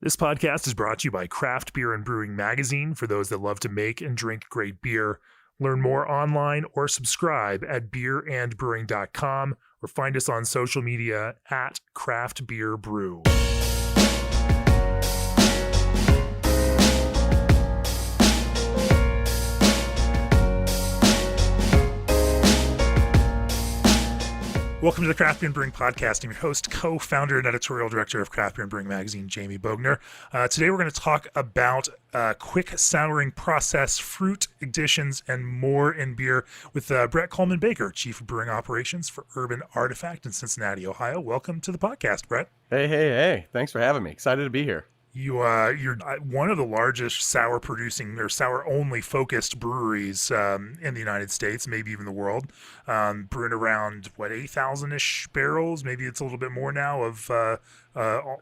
This podcast is brought to you by Craft Beer and Brewing Magazine for those that love to make and drink great beer. Learn more online or subscribe at beerandbrewing.com or find us on social media at Craft Beer Brew. Welcome to the Craft Beer and Brewing Podcast. I'm your host, co-founder, and editorial director of Craft Beer and Brewing Magazine, Jamie Bogner. Today we're going to talk about quick souring process, fruit additions, and more in beer with Bret Kollman Baker, Chief of Brewing Operations for Urban Artifact in Cincinnati, Ohio. Welcome to the podcast, Bret. Hey. Thanks for having me. Excited to be here. You're one of the largest sour producing or sour only focused breweries in the United States, maybe even the world. Brewing around 8,000-ish barrels, maybe it's a little bit more now of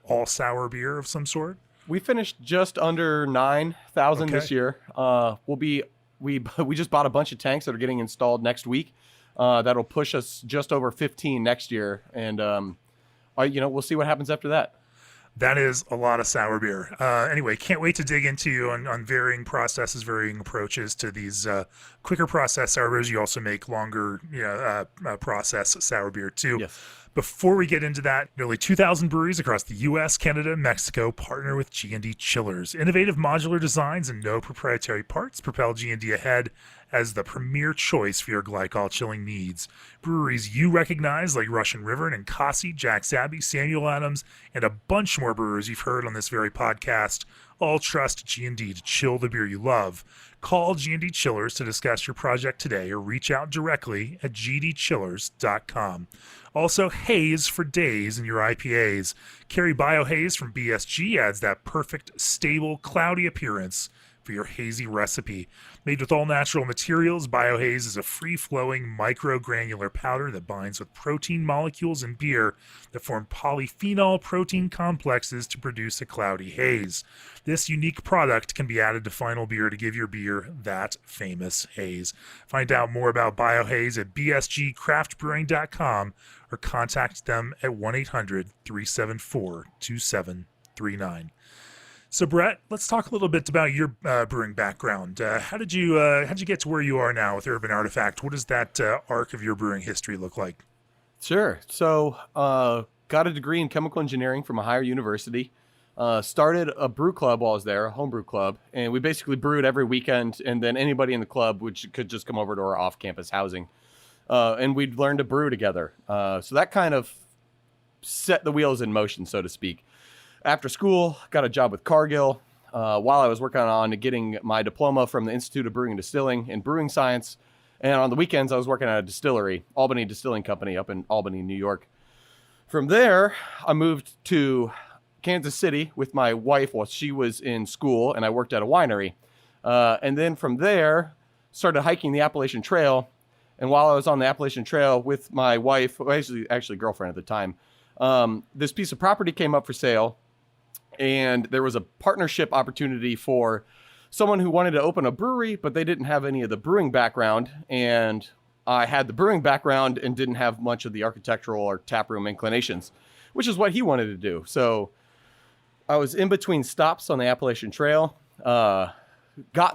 all sour beer of some sort. We finished just under 9,000 this year. We just bought a bunch of tanks that are getting installed next week. That'll push us just over 15 next year, and we'll see what happens after that. That is a lot of sour beer. Anyway, can't wait to dig into on varying processes, varying approaches to these quicker process sour beers. You also make longer process sour beer too. Yes. Before we get into that, nearly 2,000 breweries across the U.S., Canada, and Mexico partner with G&D Chillers. Innovative modular designs and no proprietary parts propel G&D ahead as the premier choice for your glycol chilling needs. Breweries you recognize like Russian River and Ninkasi, Jack's Abbey, Samuel Adams, and a bunch more brewers you've heard on this very podcast all trust G&D to chill the beer you love. Call G&D Chillers to discuss your project today or reach out directly at gdchillers.com. Also, haze for days in your IPAs. Carry BioHaze from BSG adds that perfect, stable, cloudy appearance for your hazy recipe. Made with all natural materials, BioHaze is a free-flowing microgranular powder that binds with protein molecules in beer that form polyphenol protein complexes to produce a cloudy haze. This unique product can be added to final beer to give your beer that famous haze. Find out more about BioHaze at bsgcraftbrewing.com or contact them at 1-800-374-2739. So, Bret, let's talk a little bit about your brewing background. How did you get to where you are now with Urban Artifact? What does that arc of your brewing history look like? Sure. So, got a degree in chemical engineering from Ohio University. Started a brew club while I was there, a homebrew club, and we basically brewed every weekend. And then anybody in the club could just come over to our off-campus housing, and we'd learn to brew together. So that kind of set the wheels in motion, so to speak. After school, got a job with Cargill while I was working on getting my diploma from the Institute of Brewing and Distilling in brewing science. And on the weekends, I was working at a distillery, Albany Distilling Company up in Albany, New York. From there, I moved to Kansas City with my wife while she was in school, and I worked at a winery. And then from there, started hiking the Appalachian Trail. And while I was on the Appalachian Trail with my wife, actually girlfriend at the time, this piece of property came up for sale. And there was a partnership opportunity for someone who wanted to open a brewery, but they didn't have any of the brewing background. And I had the brewing background and didn't have much of the architectural or taproom inclinations, which is what he wanted to do. So I was in between stops on the Appalachian Trail, got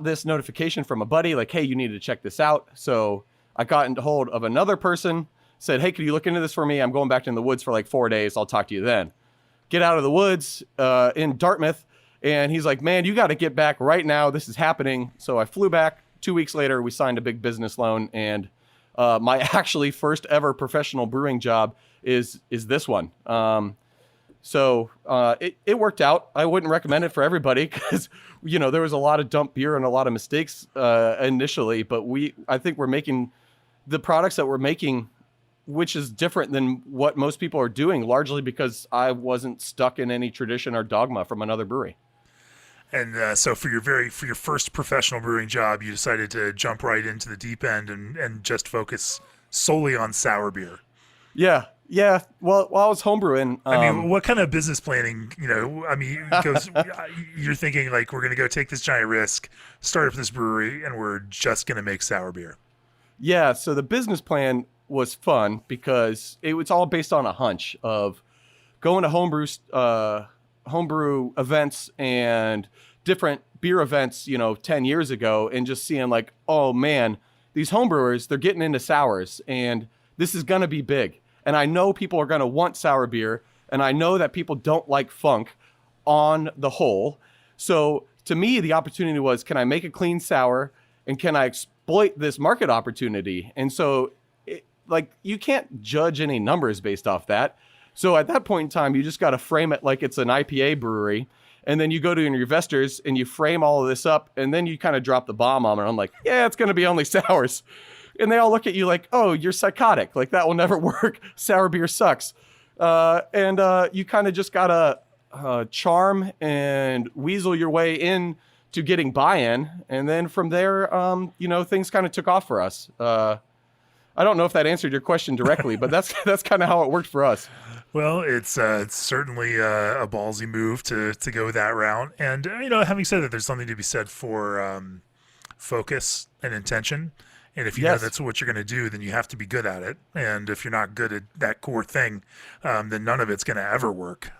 this notification from a buddy, like, hey, you need to check this out. So I got into hold of another person, said, hey, could you look into this for me? I'm going back in the woods for 4 days. I'll talk to you then. Get out of the woods in Dartmouth. And he's like, man, you got to get back right now. This is happening. So I flew back. 2 weeks later, we signed a big business loan. And my actually first ever professional brewing job is this one. So it worked out. I wouldn't recommend it for everybody because, there was a lot of dump beer and a lot of mistakes initially. But I think we're making the products that we're making, which is different than what most people are doing, largely because I wasn't stuck in any tradition or dogma from another brewery. And so for your first professional brewing job, you decided to jump right into the deep end and just focus solely on sour beer. Yeah. Well, while I was homebrewing, what kind of business planning, because you're thinking we're going to go take this giant risk, start up this brewery, and we're just going to make sour beer. Yeah. So the business plan was fun because it was all based on a hunch of going to homebrew homebrew events and different beer events, 10 years ago, and just seeing like, oh man, these homebrewers, they're getting into sours, and this is going to be big. And I know people are going to want sour beer, and I know that people don't like funk on the whole. So to me, the opportunity was, can I make a clean sour, and can I exploit this market opportunity? And so you can't judge any numbers based off that. So at that point in time, you just got to frame it like it's an IPA brewery. And then you go to your investors and you frame all of this up, and then you kind of drop the bomb on it. I'm like, yeah, it's going to be only sours. And they all look at you like, oh, you're psychotic. Like, that will never work. Sour beer sucks. And you kind of just got to charm and weasel your way in to getting buy-in. And then from there, things kind of took off for us. I don't know if that answered your question directly, but that's kind of how it worked for us. Well, it's certainly a ballsy move to go that route. And, having said that, there's something to be said for focus and intention. And if you know that's what you're going to do, then you have to be good at it. And if you're not good at that core thing, then none of it's going to ever work.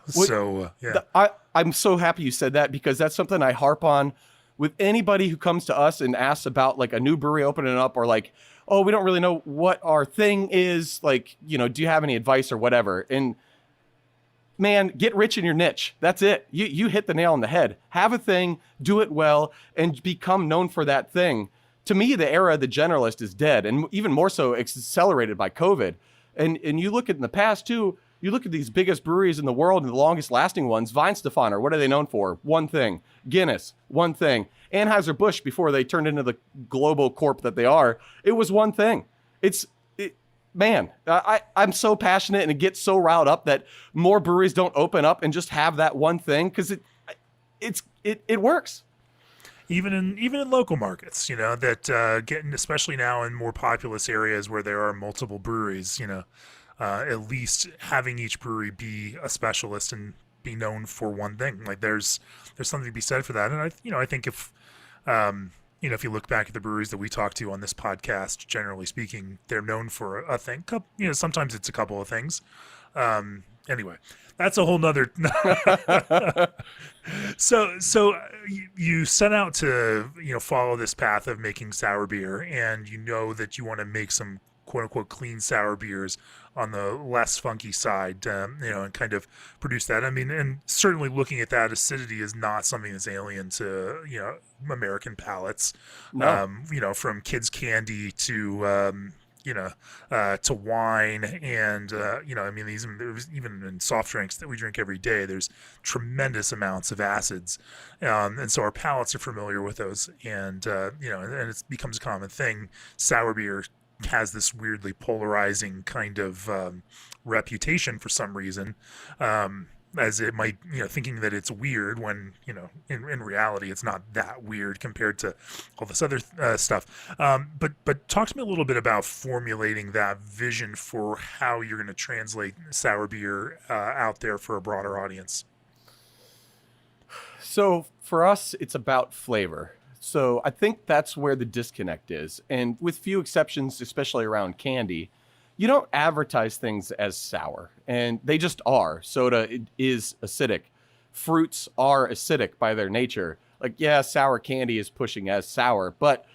I'm so happy you said that, because that's something I harp on with anybody who comes to us and asks about like a new brewery opening up, or like, oh, we don't really know what our thing is. Like, do you have any advice or whatever? And man, get rich in your niche. That's it. You hit the nail on the head. Have a thing, do it well, and become known for that thing. To me, the era of the generalist is dead, and even more so accelerated by COVID. And you look at in the past too, you look at these biggest breweries in the world and the longest lasting ones, Weihenstephaner, what are they known for? One thing. Guinness, one thing. Anheuser-Busch, before they turned into the global corp that they are, it was one thing. I'm so passionate, and it gets so riled up that more breweries don't open up and just have that one thing, because it works. Even in local markets, that getting, especially now in more populous areas where there are multiple breweries, at least having each brewery be a specialist and be known for one thing. Like there's something to be said for that. And I think if if you look back at the breweries that we talk to on this podcast, generally speaking, they're known for a thing. Sometimes it's a couple of things. Anyway, that's a whole nother. So you set out to, follow this path of making sour beer, and that you want to make some quote unquote clean sour beers on the less funky side, and kind of produce that. I mean, and certainly looking at that, acidity is not something that's alien to, American palates. No. From kids' candy to, to wine, and even in soft drinks that we drink every day, there's tremendous amounts of acids, and so our palates are familiar with those, and and it becomes a common thing. Sour beer has this weirdly polarizing kind of reputation for some reason, as it might, thinking that it's weird when, in reality, it's not that weird compared to all this other stuff. But talk to me a little bit about formulating that vision for how you're going to translate sour beer out there for a broader audience. So for us, it's about flavor. So I think that's where the disconnect is. And with few exceptions, especially around candy, you don't advertise things as sour, and they just are. Soda is acidic. Fruits are acidic by their nature. Like, yeah, sour candy is pushing as sour. But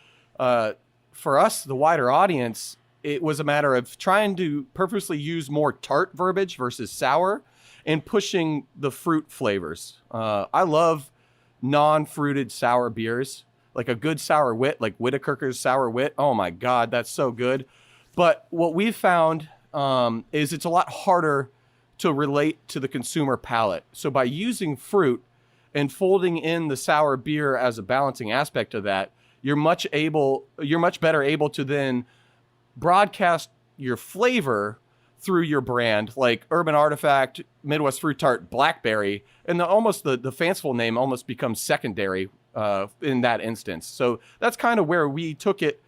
for us, the wider audience, it was a matter of trying to purposely use more tart verbiage versus sour and pushing the fruit flavors. I love non-fruited sour beers. Like a good sour wit, like Whitaker's sour wit. Oh my God, that's so good. But what we've found is it's a lot harder to relate to the consumer palate. So by using fruit and folding in the sour beer as a balancing aspect of that, you're much better able to then broadcast your flavor through your brand, like Urban Artifact, Midwest Fruit Tart, Blackberry, and the fanciful name almost becomes secondary in that instance. So that's kind of where we took it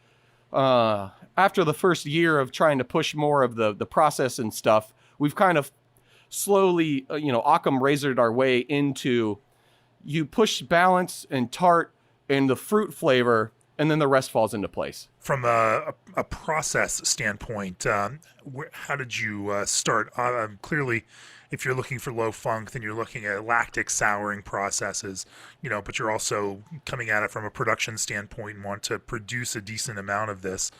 after the first year of trying to push more of the process and stuff. We've kind of slowly, Occam razored our way into, you push balance and tart and the fruit flavor, and then the rest falls into place. From a process standpoint, how did you start? Clearly, if you're looking for low funk, then you're looking at lactic souring processes, but you're also coming at it from a production standpoint and want to produce a decent amount of this.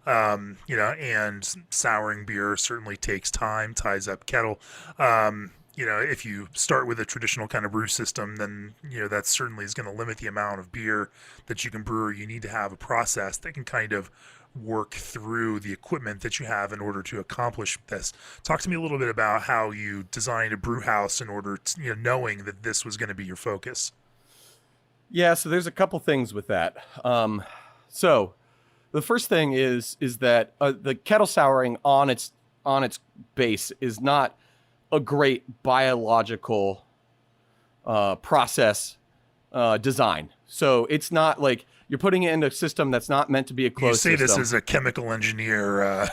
And souring beer certainly takes time, ties up kettle. If you start with a traditional kind of brew system, then, that certainly is going to limit the amount of beer that you can brew. You need to have a process that can kind of work through the equipment that you have in order to accomplish this. Talk to me a little bit about how you designed a brew house in order to, knowing that this was going to be your focus. Yeah, so there's a couple things with that. So the first thing is that the kettle souring on its base is not a great biological process design. So it's not like you're putting it in a system that's not meant to be a closed system. You say this as a chemical engineer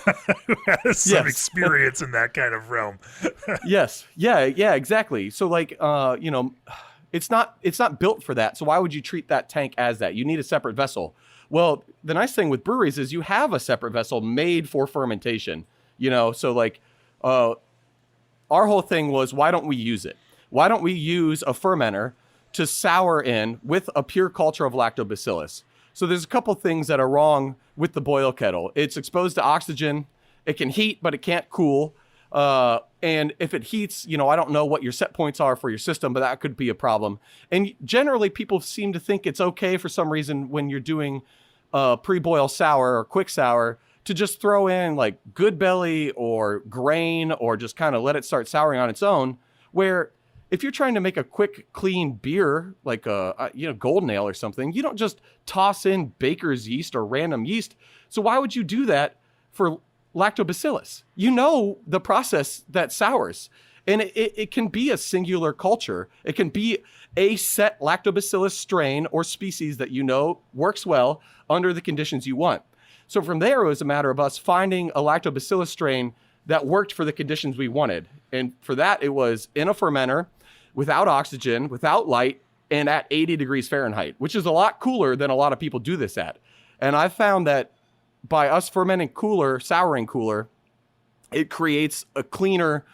who has some experience in that kind of realm. Yes. Yeah, exactly. So like, it's not built for that. So why would you treat that tank as that? You need a separate vessel. Well, the nice thing with breweries is you have a separate vessel made for fermentation, so like, our whole thing was, why don't we use it? Why don't we use a fermenter to sour in with a pure culture of lactobacillus? So there's a couple things that are wrong with the boil kettle. It's exposed to oxygen. It can heat, but it can't cool. And if it heats, I don't know what your set points are for your system, but that could be a problem. And generally people seem to think it's okay for some reason when you're doing pre-boil sour or quick sour to just throw in like Good Belly or grain or just kind of let it start souring on its own, where if you're trying to make a quick, clean beer, like a Golden Ale or something, you don't just toss in baker's yeast or random yeast. So why would you do that for lactobacillus? The process that sours. And it can be a singular culture. It can be a set lactobacillus strain or species that works well under the conditions you want. So from there, it was a matter of us finding a lactobacillus strain that worked for the conditions we wanted. And for that, it was in a fermenter, without oxygen, without light, and at 80 degrees Fahrenheit, which is a lot cooler than a lot of people do this at. And I found that by us fermenting cooler, souring cooler, it creates a cleaner,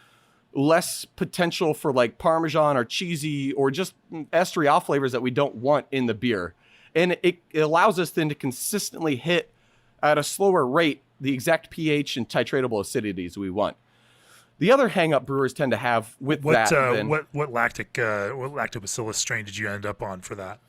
less potential for like Parmesan or cheesy or just estriol flavors that we don't want in the beer. And it allows us then to consistently hit at a slower rate the exact pH and titratable acidities we want. The other hang-up brewers tend to have with what lactobacillus strain did you end up on for that?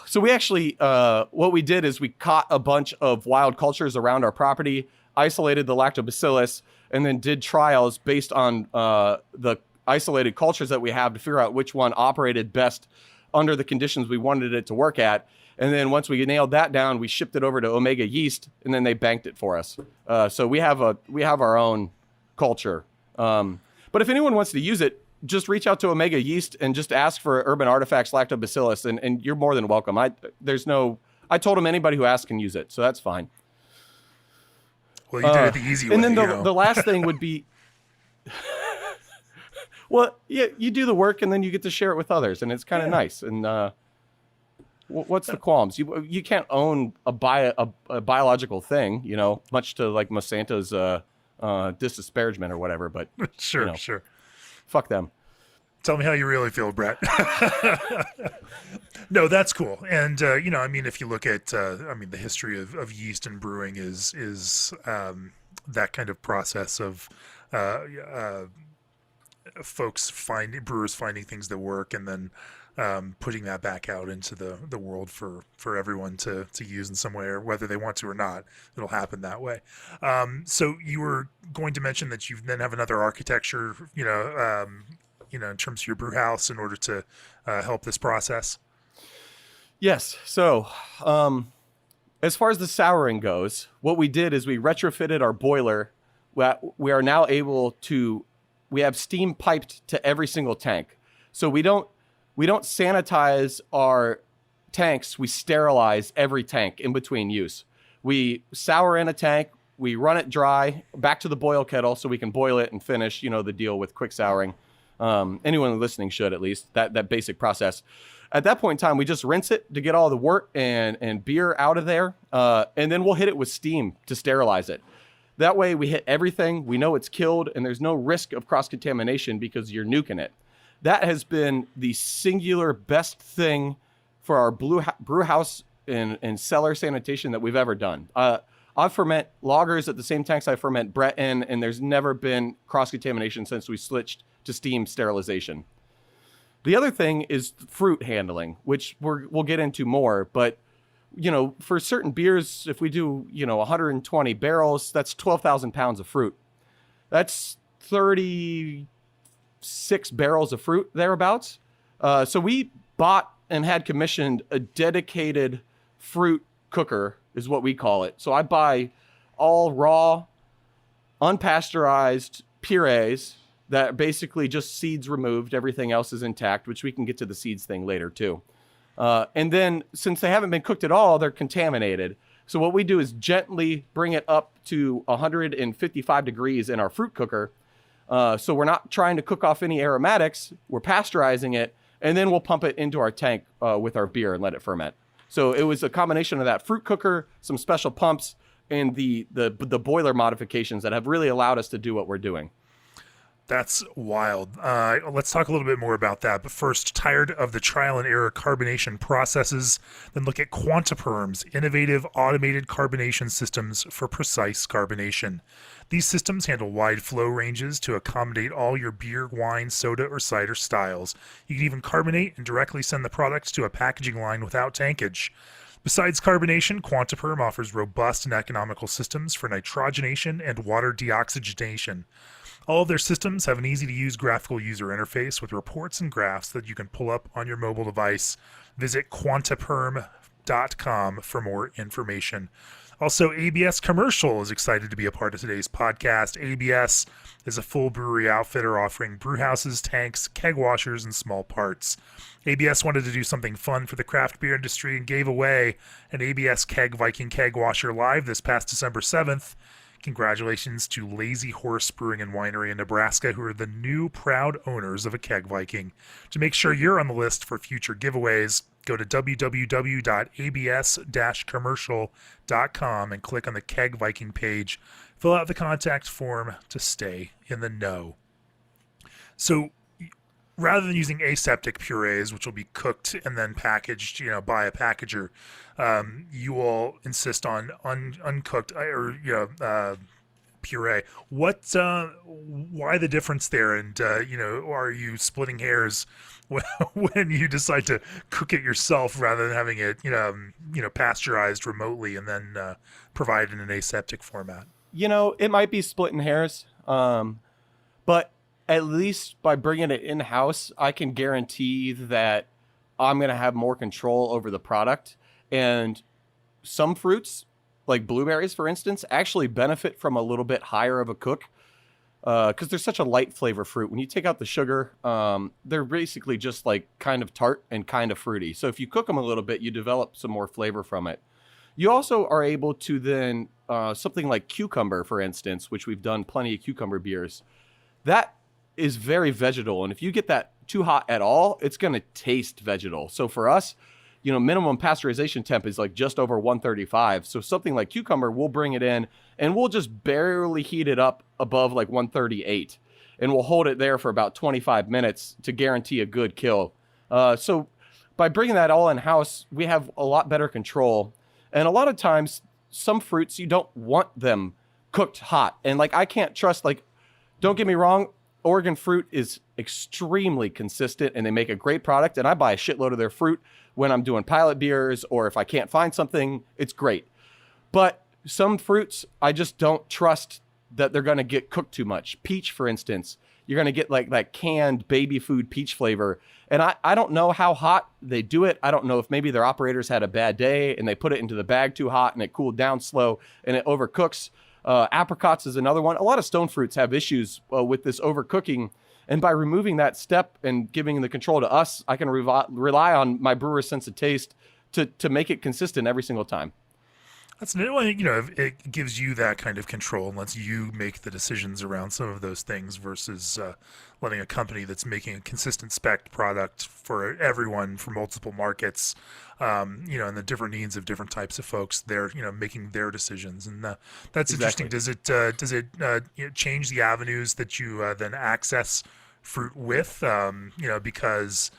So we actually, what we did is we caught a bunch of wild cultures around our property, isolated the lactobacillus, and then did trials based on the isolated cultures that we have to figure out which one operated best under the conditions we wanted it to work at. And then once we nailed that down, we shipped it over to Omega Yeast, and then they banked it for us. So we have our own culture. But if anyone wants to use it, just reach out to Omega Yeast and just ask for Urban Artifacts Lactobacillus, and you're more than welcome. I told them anybody who asks can use it, so that's fine. Well, you did it the easy way. And then the last thing would be, well, yeah, you do the work and then you get to share it with others, and it's kind of nice. And what's the qualms? You can't own a biological thing, much to like Monsanto's disparagement or whatever. But sure. Fuck them. Tell me how you really feel, Bret. No, that's cool. And, if you look at, the history of yeast and brewing is that kind of process of brewers finding things that work and then putting that back out into the world for everyone to use in some way, or whether they want to or not, it'll happen that way. So you were going to mention that you then have another architecture, in terms of your brew house in order to help this process. Yes. So as far as the souring goes, what we did is we retrofitted our boiler. We are now we have steam piped to every single tank. So we don't sanitize our tanks. We sterilize every tank in between use. We sour in a tank. We run it dry back to the boil kettle so we can boil it and finish, the deal with quick souring. Anyone listening should, at least, that basic process. At that point in time, we just rinse it to get all the wort and beer out of there. And then we'll hit it with steam to sterilize it. That way we hit everything, we know it's killed, and there's no risk of cross-contamination because you're nuking it. That has been the singular best thing for our brew house and cellar sanitation that we've ever done. I ferment lagers at the same tanks I ferment Bret in, and there's never been cross-contamination since we switched to steam sterilization. The other thing is fruit handling, which we'll get into more, but for certain beers, if we do, 120 barrels, that's 12,000 pounds of fruit. That's 36 barrels of fruit thereabouts. So we bought and had commissioned a dedicated fruit cooker, is what we call it. So I buy all raw, unpasteurized purees that are basically just seeds removed. Everything else is intact, which we can get to the seeds thing later too. And then since they haven't been cooked at all, they're contaminated. So what we do is gently bring it up to 155 degrees in our fruit cooker. So we're not trying to cook off any aromatics. We're pasteurizing it, and then we'll pump it into our tank with our beer and let it ferment. So it was a combination of that fruit cooker, some special pumps, and the boiler modifications that have really allowed us to do what we're doing. That's wild. Let's talk a little bit more about that. But first, tired of the trial and error carbonation processes? Then look at Quantiperm's innovative automated carbonation systems for precise carbonation. These systems handle wide flow ranges to accommodate all your beer, wine, soda, or cider styles. You can even carbonate and directly send the product to a packaging line without tankage. Besides carbonation, Quantiperm offers robust and economical systems for nitrogenation and water deoxygenation. All of their systems have an easy-to-use graphical user interface with reports and graphs that you can pull up on your mobile device. Visit quantiperm.com for more information. Also, ABS Commercial is excited to be a part of today's podcast. ABS is a full brewery outfitter offering brewhouses, tanks, keg washers, and small parts. ABS wanted to do something fun for the craft beer industry and gave away an ABS Keg Viking keg washer live this past December 7th. Congratulations to Lazy Horse Brewing and Winery in Nebraska, who are the new proud owners of a Keg Viking. To make sure you're on the list for future giveaways, go to www.abs-commercial.com and click on the Keg Viking page. Fill out the contact form to stay in the know. So rather than using aseptic purees, which will be cooked and then packaged, by a packager, you will insist on uncooked puree. Why the difference there? And are you splitting hairs when you decide to cook it yourself rather than having it pasteurized remotely and then provided in an aseptic format? It might be splitting hairs, but at least by bringing it in-house, I can guarantee that I'm going to have more control over the product. And some fruits, like blueberries, for instance, actually benefit from a little bit higher of a cook because they're such a light flavor fruit. When you take out the sugar, they're basically just like kind of tart and kind of fruity. So if you cook them a little bit, you develop some more flavor from it. You also are able to then, something like cucumber, for instance, which we've done plenty of cucumber beers, that is very vegetal. And if you get that too hot at all, it's going to taste vegetal. So for us, minimum pasteurization temp is like just over 135. So something like cucumber, we'll bring it in and we'll just barely heat it up above like 138. And we'll hold it there for about 25 minutes to guarantee a good kill. So by bringing that all in house, we have a lot better control. And a lot of times, some fruits, you don't want them cooked hot. And I can't trust, don't get me wrong, Oregon fruit is extremely consistent and they make a great product. And I buy a shitload of their fruit when I'm doing pilot beers, or if I can't find something, it's great. But some fruits, I just don't trust that they're going to get cooked too much. Peach, for instance, you're going to get that canned baby food peach flavor. And I don't know how hot they do it. I don't know if maybe their operators had a bad day and they put it into the bag too hot and it cooled down slow and it overcooks. Apricots is another one. A lot of stone fruits have issues with this overcooking. And by removing that step and giving the control to us, I can rely on my brewer's sense of taste to make it consistent every single time. That's well, it gives you that kind of control and lets you make the decisions around some of those things versus letting a company that's making a consistent spec product for everyone for multiple markets, and the different needs of different types of folks. They're making their decisions, and that's Exactly. interesting. Does it change the avenues that you then access fruit with? Because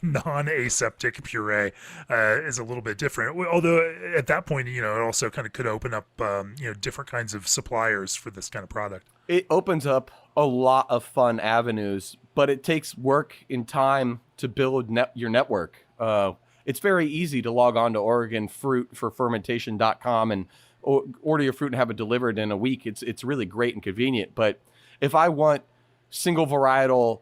non-aseptic puree is a little bit different. Although at that point, it also kind of could open up, different kinds of suppliers for this kind of product. It opens up a lot of fun avenues, but it takes work and time to build your network. It's very easy to log on to Oregon Fruit for fermentation.com and order your fruit and have it delivered in a week. It's really great and convenient. But if I want single varietal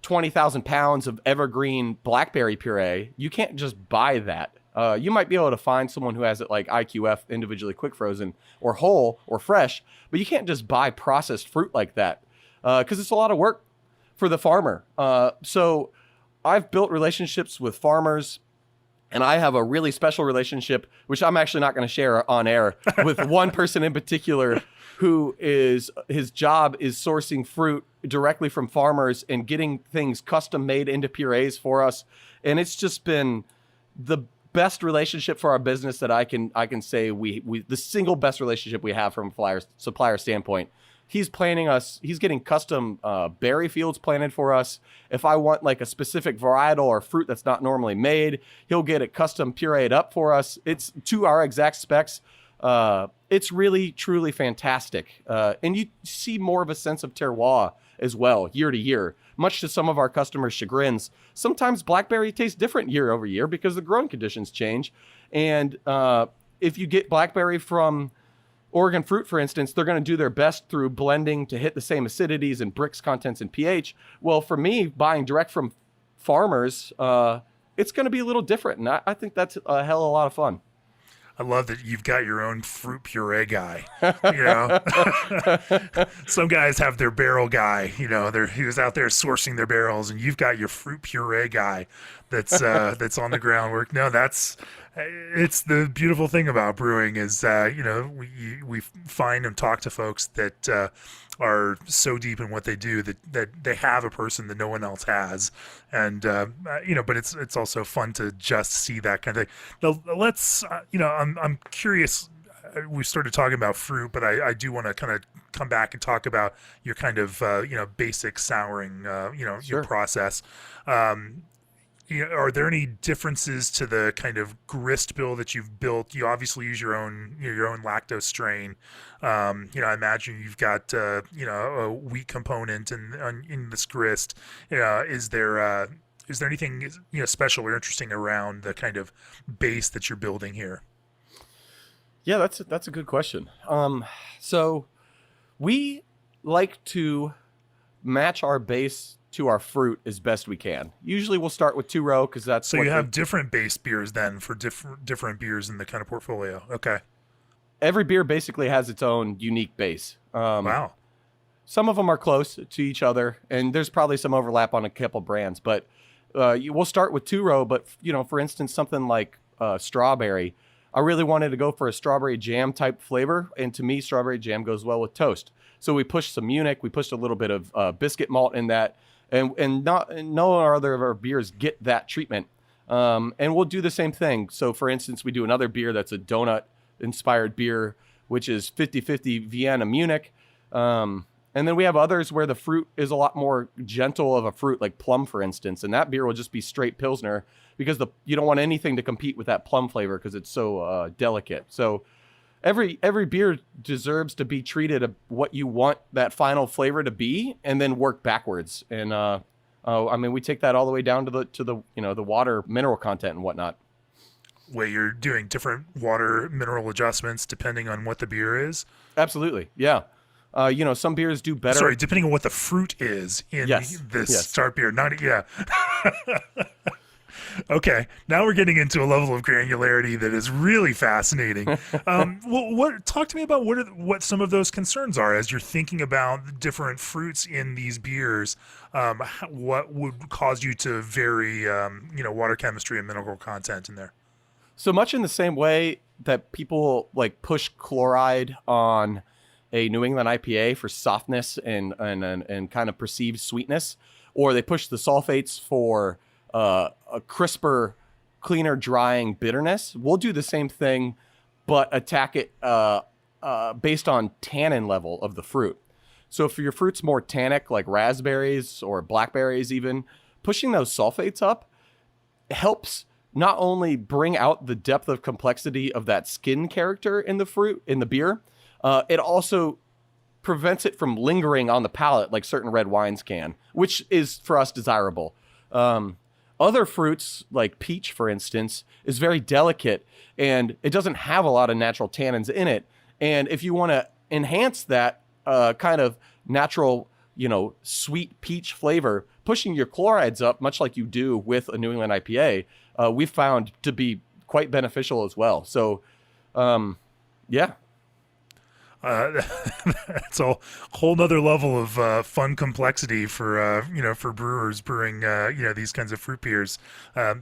20,000 pounds of evergreen blackberry puree, you can't just buy that. You might be able to find someone who has it like IQF, individually quick frozen, or whole or fresh, but you can't just buy processed fruit like that because it's a lot of work for the farmer. So I've built relationships with farmers, and I have a really special relationship, which I'm actually not going to share on air, with one person in particular who his job is sourcing fruit directly from farmers and getting things custom made into purees for us. And it's just been the best relationship for our business that I can say we the single best relationship we have from a supplier standpoint. He's getting custom berry fields planted for us. If I want like a specific varietal or fruit that's not normally made, he'll get it custom pureed up for us. It's to our exact specs. It's really, truly fantastic. And you see more of a sense of terroir as well, year to year, much to some of our customers' chagrins. Sometimes blackberry tastes different year over year because the growing conditions change. And if you get blackberry from Oregon Fruit, for instance, they're going to do their best through blending to hit the same acidities and Brix contents and pH. Well, for me, buying direct from farmers, it's going to be a little different. And I think that's a hell of a lot of fun. I love that you've got your own fruit puree guy. Some guys have their barrel guy. He was out there sourcing their barrels, and you've got your fruit puree guy that's on the groundwork. No, it's the beautiful thing about brewing is we find and talk to folks that are so deep in what they do that they have a person that no one else has, and but it's also fun to just see that kind of thing. Now, let's I'm curious. We started talking about fruit, but I do want to kind of come back and talk about your kind of basic souring Sure. your process. Are there any differences to the kind of grist bill that you've built? You obviously use your own lactose strain. I imagine you've got a wheat component in this grist. Is there anything special or interesting around the kind of base that you're building here? Yeah, that's a good question. So we like to match our base to our fruit as best we can. Usually we'll start with 2-row because that's so you have different base beers then for different beers in the kind of portfolio. Okay. Every beer basically has its own unique base. Wow. Some of them are close to each other, and there's probably some overlap on a couple brands, but we'll start with 2-row. But for instance, something like strawberry, I really wanted to go for a strawberry jam type flavor, and to me, strawberry jam goes well with toast. So we pushed some Munich, we pushed a little bit of biscuit malt in that, and no other of our beers get that treatment. And we'll do the same thing. So for instance, we do another beer that's a donut inspired beer, which is 50-50 Vienna Munich. And then we have others where the fruit is a lot more gentle of a fruit, like plum, for instance. And that beer will just be straight Pilsner because you don't want anything to compete with that plum flavor because it's so delicate. So every beer deserves to be treated what you want that final flavor to be, and then work backwards. And we take that all the way down to the water mineral content and whatnot. Where you're doing different water mineral adjustments depending on what the beer is. Absolutely, yeah. Some beers do better. Sorry, depending on what the fruit is in this start beer. Okay, now we're getting into a level of granularity that is really fascinating. Talk to me about what some of those concerns are as you're thinking about the different fruits in these beers. What would cause you to vary, water chemistry and mineral content in there? So much in the same way that people like push chloride on a New England IPA for softness and kind of perceived sweetness, or they push the sulfates for a crisper, cleaner drying bitterness. We'll do the same thing, but attack it based on tannin level of the fruit. So if your fruit's more tannic, like raspberries or blackberries even, pushing those sulfates up helps not only bring out the depth of complexity of that skin character in the fruit, in the beer, it also prevents it from lingering on the palate like certain red wines can, which is for us desirable. Other fruits, like peach, for instance, is very delicate and it doesn't have a lot of natural tannins in it. And if you want to enhance that kind of natural, sweet peach flavor, pushing your chlorides up, much like you do with a New England IPA, we've found to be quite beneficial as well. So, yeah. That's a whole nother level of fun complexity for for brewers brewing these kinds of fruit beers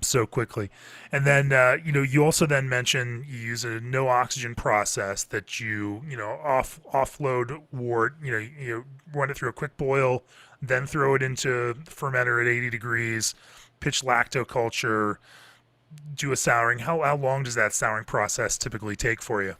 so quickly. And then you also then mention you use a no oxygen process that you offload wort, you run it through a quick boil, then throw it into the fermenter at 80 degrees, pitch lactoculture, do a souring. How long does that souring process typically take for you?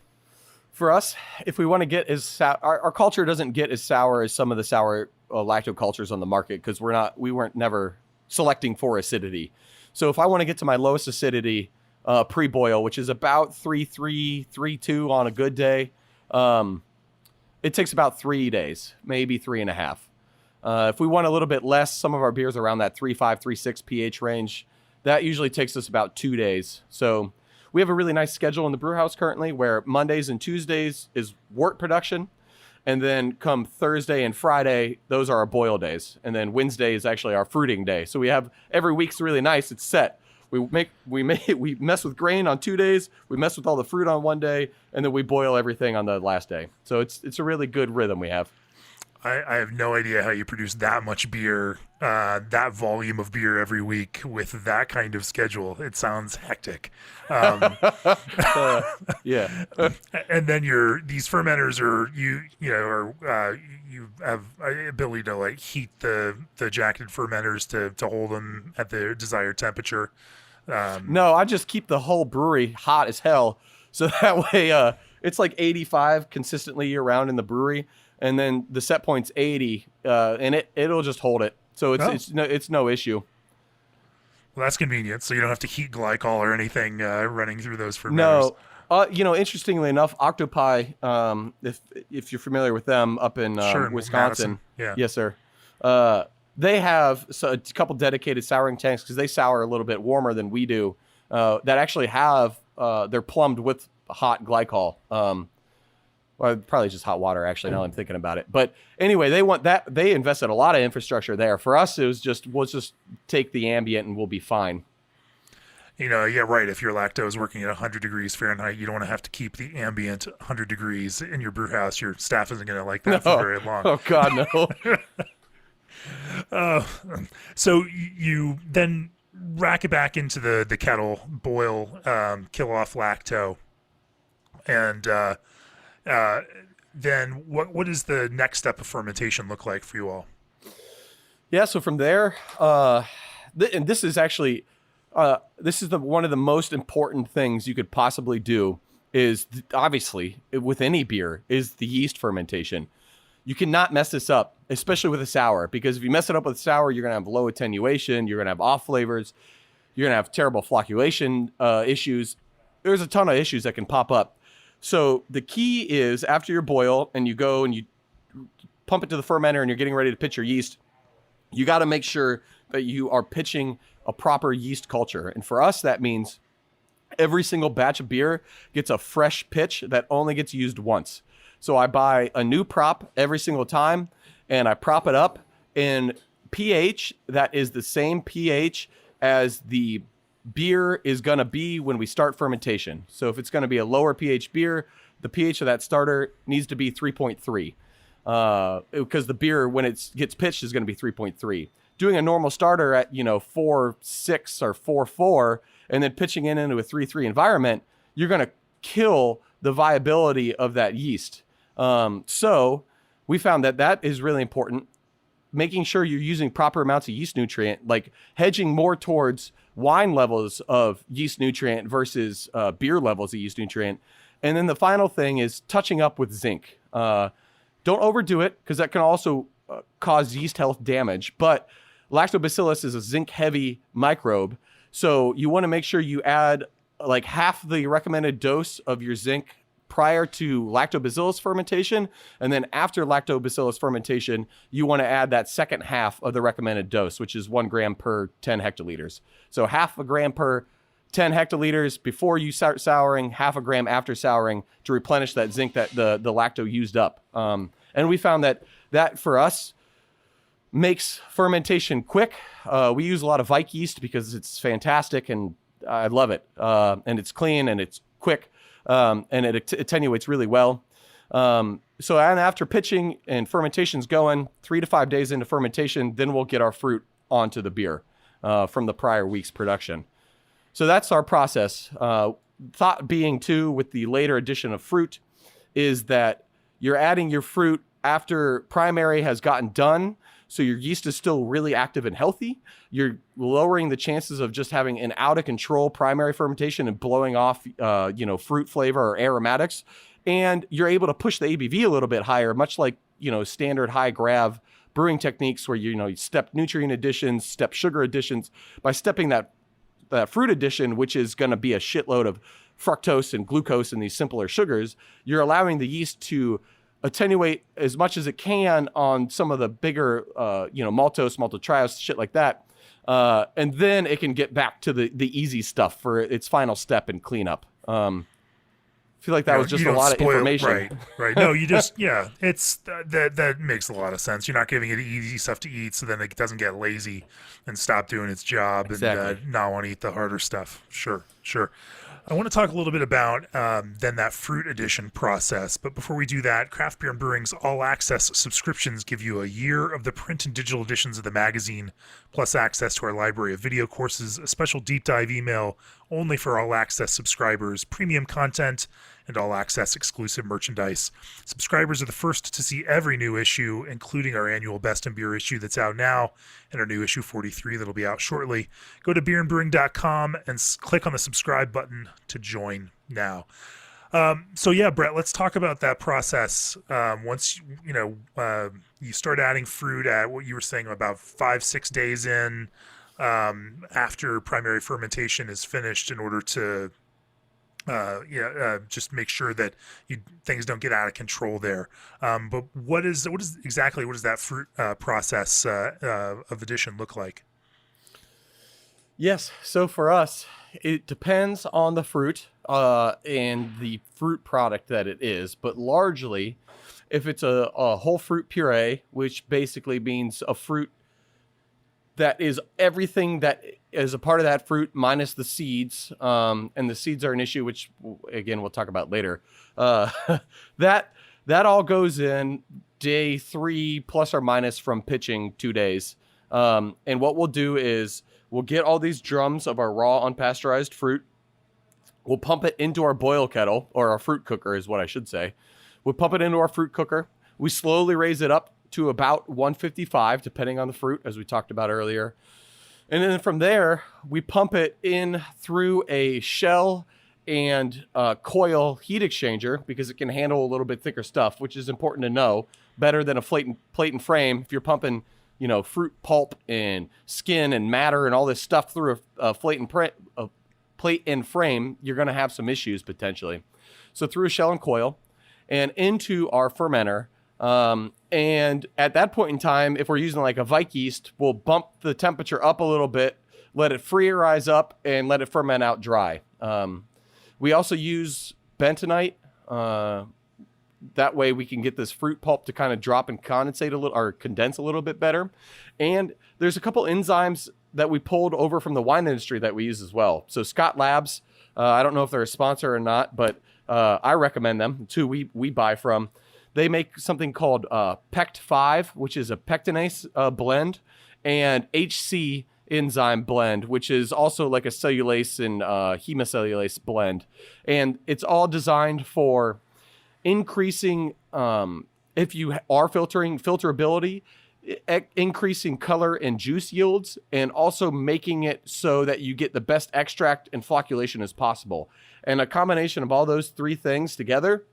For us, if we want to get as our culture doesn't get as sour as some of the sour lactocultures on the market, because we weren't never selecting for acidity. So if I want to get to my lowest acidity pre-boil, which is about 3.3, 3.2 on a good day, it takes about 3 days, maybe 3.5. If we want a little bit less, some of our beers around that 3.5, 3.6 pH range, that usually takes us about 2 days. So we have a really nice schedule in the brewhouse currently where Mondays and Tuesdays is wort production. And then come Thursday and Friday, those are our boil days. And then Wednesday is actually our fruiting day. So we have every week's really nice. It's set. We mess with grain on 2 days. We mess with all the fruit on 1 day. And then we boil everything on the last day. So it's a really good rhythm we have. I have no idea how you produce that much beer, that volume of beer every week with that kind of schedule. It sounds hectic. Yeah. And then these fermenters you have ability to like heat the jacketed fermenters to hold them at the desired temperature. No, I just keep the whole brewery hot as hell. So that way it's like 85 consistently year round in the brewery. And then the set point's 80, and it'll just hold it. So it's no issue. Well, that's convenient. So you don't have to heat glycol or anything running through those fermenters. No. Interestingly enough, Octopi, if you're familiar with them up in Wisconsin. Yeah. Yes, sir. They have a couple dedicated souring tanks because they sour a little bit warmer than we do. That actually they're plumbed with hot glycol. Well, probably just hot water, actually, now I'm thinking about it. But anyway, they invested a lot of infrastructure there. For us, it was we'll just take the ambient and we'll be fine. Yeah, right. If your lacto is working at 100 degrees Fahrenheit, you don't want to have to keep the ambient 100 degrees in your brew house. Your staff isn't going to like that for very long. Oh, God, no. So you then rack it back into the kettle, boil, kill off lacto, and then what does the next step of fermentation look like for you all? Yeah, so from there, and this is actually one of the most important things you could possibly do is obviously with any beer is the yeast fermentation. You cannot mess this up, especially with a sour, because if you mess it up with sour, you're going to have low attenuation, you're going to have off flavors, you're going to have terrible flocculation issues. There's a ton of issues that can pop up. So the key is after your boil and you go and you pump it to the fermenter and you're getting ready to pitch your yeast, you got to make sure that you are pitching a proper yeast culture. And for us, that means every single batch of beer gets a fresh pitch that only gets used once. So I buy a new prop every single time and I prop it up in pH that is the same pH as the beer is going to be when we start fermentation. So if it's going to be a lower pH beer, the pH of that starter needs to be 3.3 because the beer, when it gets pitched, is going to be 3.3. Doing a normal starter at 4.6 or 4.4, and then pitching it into a 3-3 environment, you're going to kill the viability of that yeast. So we found that is really important. Making sure you're using proper amounts of yeast nutrient, like hedging more towards wine levels of yeast nutrient versus beer levels of yeast nutrient. And then the final thing is touching up with zinc. Don't overdo it, because that can also cause yeast health damage. But lactobacillus is a zinc-heavy microbe, so you want to make sure you add like half the recommended dose of your zinc prior to lactobacillus fermentation, and then after lactobacillus fermentation, you want to add that second half of the recommended dose, which is 1 gram per 10 hectoliters. So half a gram per 10 hectoliters before you start souring, half a gram after souring to replenish that zinc that the lacto used up. And we found that for us makes fermentation quick. We use a lot of Vike yeast because it's fantastic and I love it. And it's clean and it's quick. And it attenuates really well. So and after pitching and fermentation's going 3 to 5 days into fermentation, then we'll get our fruit onto the beer from the prior week's production. So that's our process. Thought being too, with the later addition of fruit, is that you're adding your fruit after primary has gotten done. So your yeast is still really active and healthy. You're lowering the chances of just having an out of control primary fermentation and blowing off, fruit flavor or aromatics. And you're able to push the ABV a little bit higher, much like, standard high grav brewing techniques where, you step nutrient additions, step sugar additions. By stepping that fruit addition, which is going to be a shitload of fructose and glucose and these simpler sugars, you're allowing the yeast to attenuate as much as it can on some of the bigger, maltose, maltotriose, shit like that. And then it can get back to the easy stuff for its final step and cleanup. I feel like that was just a lot of information. Right. No, you just, it's that makes a lot of sense. You're not giving it easy stuff to eat so then it doesn't get lazy and stop doing its job and not want to eat the harder stuff. Sure. I want to talk a little bit about then that fruit addition process. But before we do that, Craft Beer and Brewing's All Access subscriptions give you a year of the print and digital editions of the magazine, plus access to our library of video courses, a special deep dive email only for All Access subscribers, premium content, and All Access exclusive merchandise. Subscribers are the first to see every new issue, including our annual Best in Beer issue that's out now, and our new issue 43 that'll be out shortly. Go to beerandbrewing.com and click on the subscribe button to join now. Brett, let's talk about that process. Once you start adding fruit at what you were saying about 5-6 days in, after primary fermentation is finished, in order to just make sure that things don't get out of control there. But what does that fruit process of addition look like? Yes. So for us, it depends on the fruit and the fruit product that it is. But largely, if it's a whole fruit puree, which basically means a fruit that is everything that is a part of that fruit minus the seeds, and the seeds are an issue, which again we'll talk about later. That all goes in day 3 plus or minus from pitching 2 days. And what we'll do is we'll get all these drums of our raw unpasteurized fruit. We'll pump it into our boil kettle, or our fruit cooker is what I should say. We'll pump it into our fruit cooker. We slowly raise it up to about 155, depending on the fruit, as we talked about earlier. And then from there, we pump it in through a shell and coil heat exchanger, because it can handle a little bit thicker stuff, which is important to know. Better than a plate and frame. If you're pumping, fruit pulp and skin and matter and all this stuff through a plate and frame, you're going to have some issues potentially. So through a shell and coil and into our fermenter. And at that point in time, if we're using like a Vike yeast, we'll bump the temperature up a little bit, let it freeze up, and let it ferment out dry. We also use bentonite. That way we can get this fruit pulp to kind of drop and condensate a little, or condense a little bit better. And there's a couple enzymes that we pulled over from the wine industry that we use as well. So Scott Labs, I don't know if they're a sponsor or not, but I recommend them. It's who we buy from. They make something called Pect 5, which is a pectinase blend, and HC enzyme blend, which is also like a cellulase and hemocellulase blend. And it's all designed for increasing, if you are filtering, filterability, increasing color and juice yields, and also making it so that you get the best extract and flocculation as possible. And a combination of all those three things together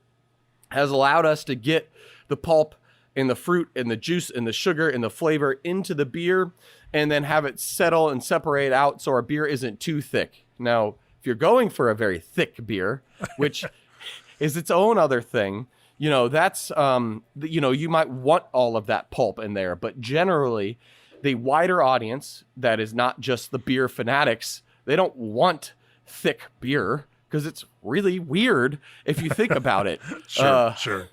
has allowed us to get the pulp and the fruit and the juice and the sugar and the flavor into the beer, and then have it settle and separate out so our beer isn't too thick. Now, if you're going for a very thick beer, which is its own other thing, that's, you might want all of that pulp in there, but generally the wider audience that is not just the beer fanatics, they don't want thick beer because it's really weird if you think about it. Sure.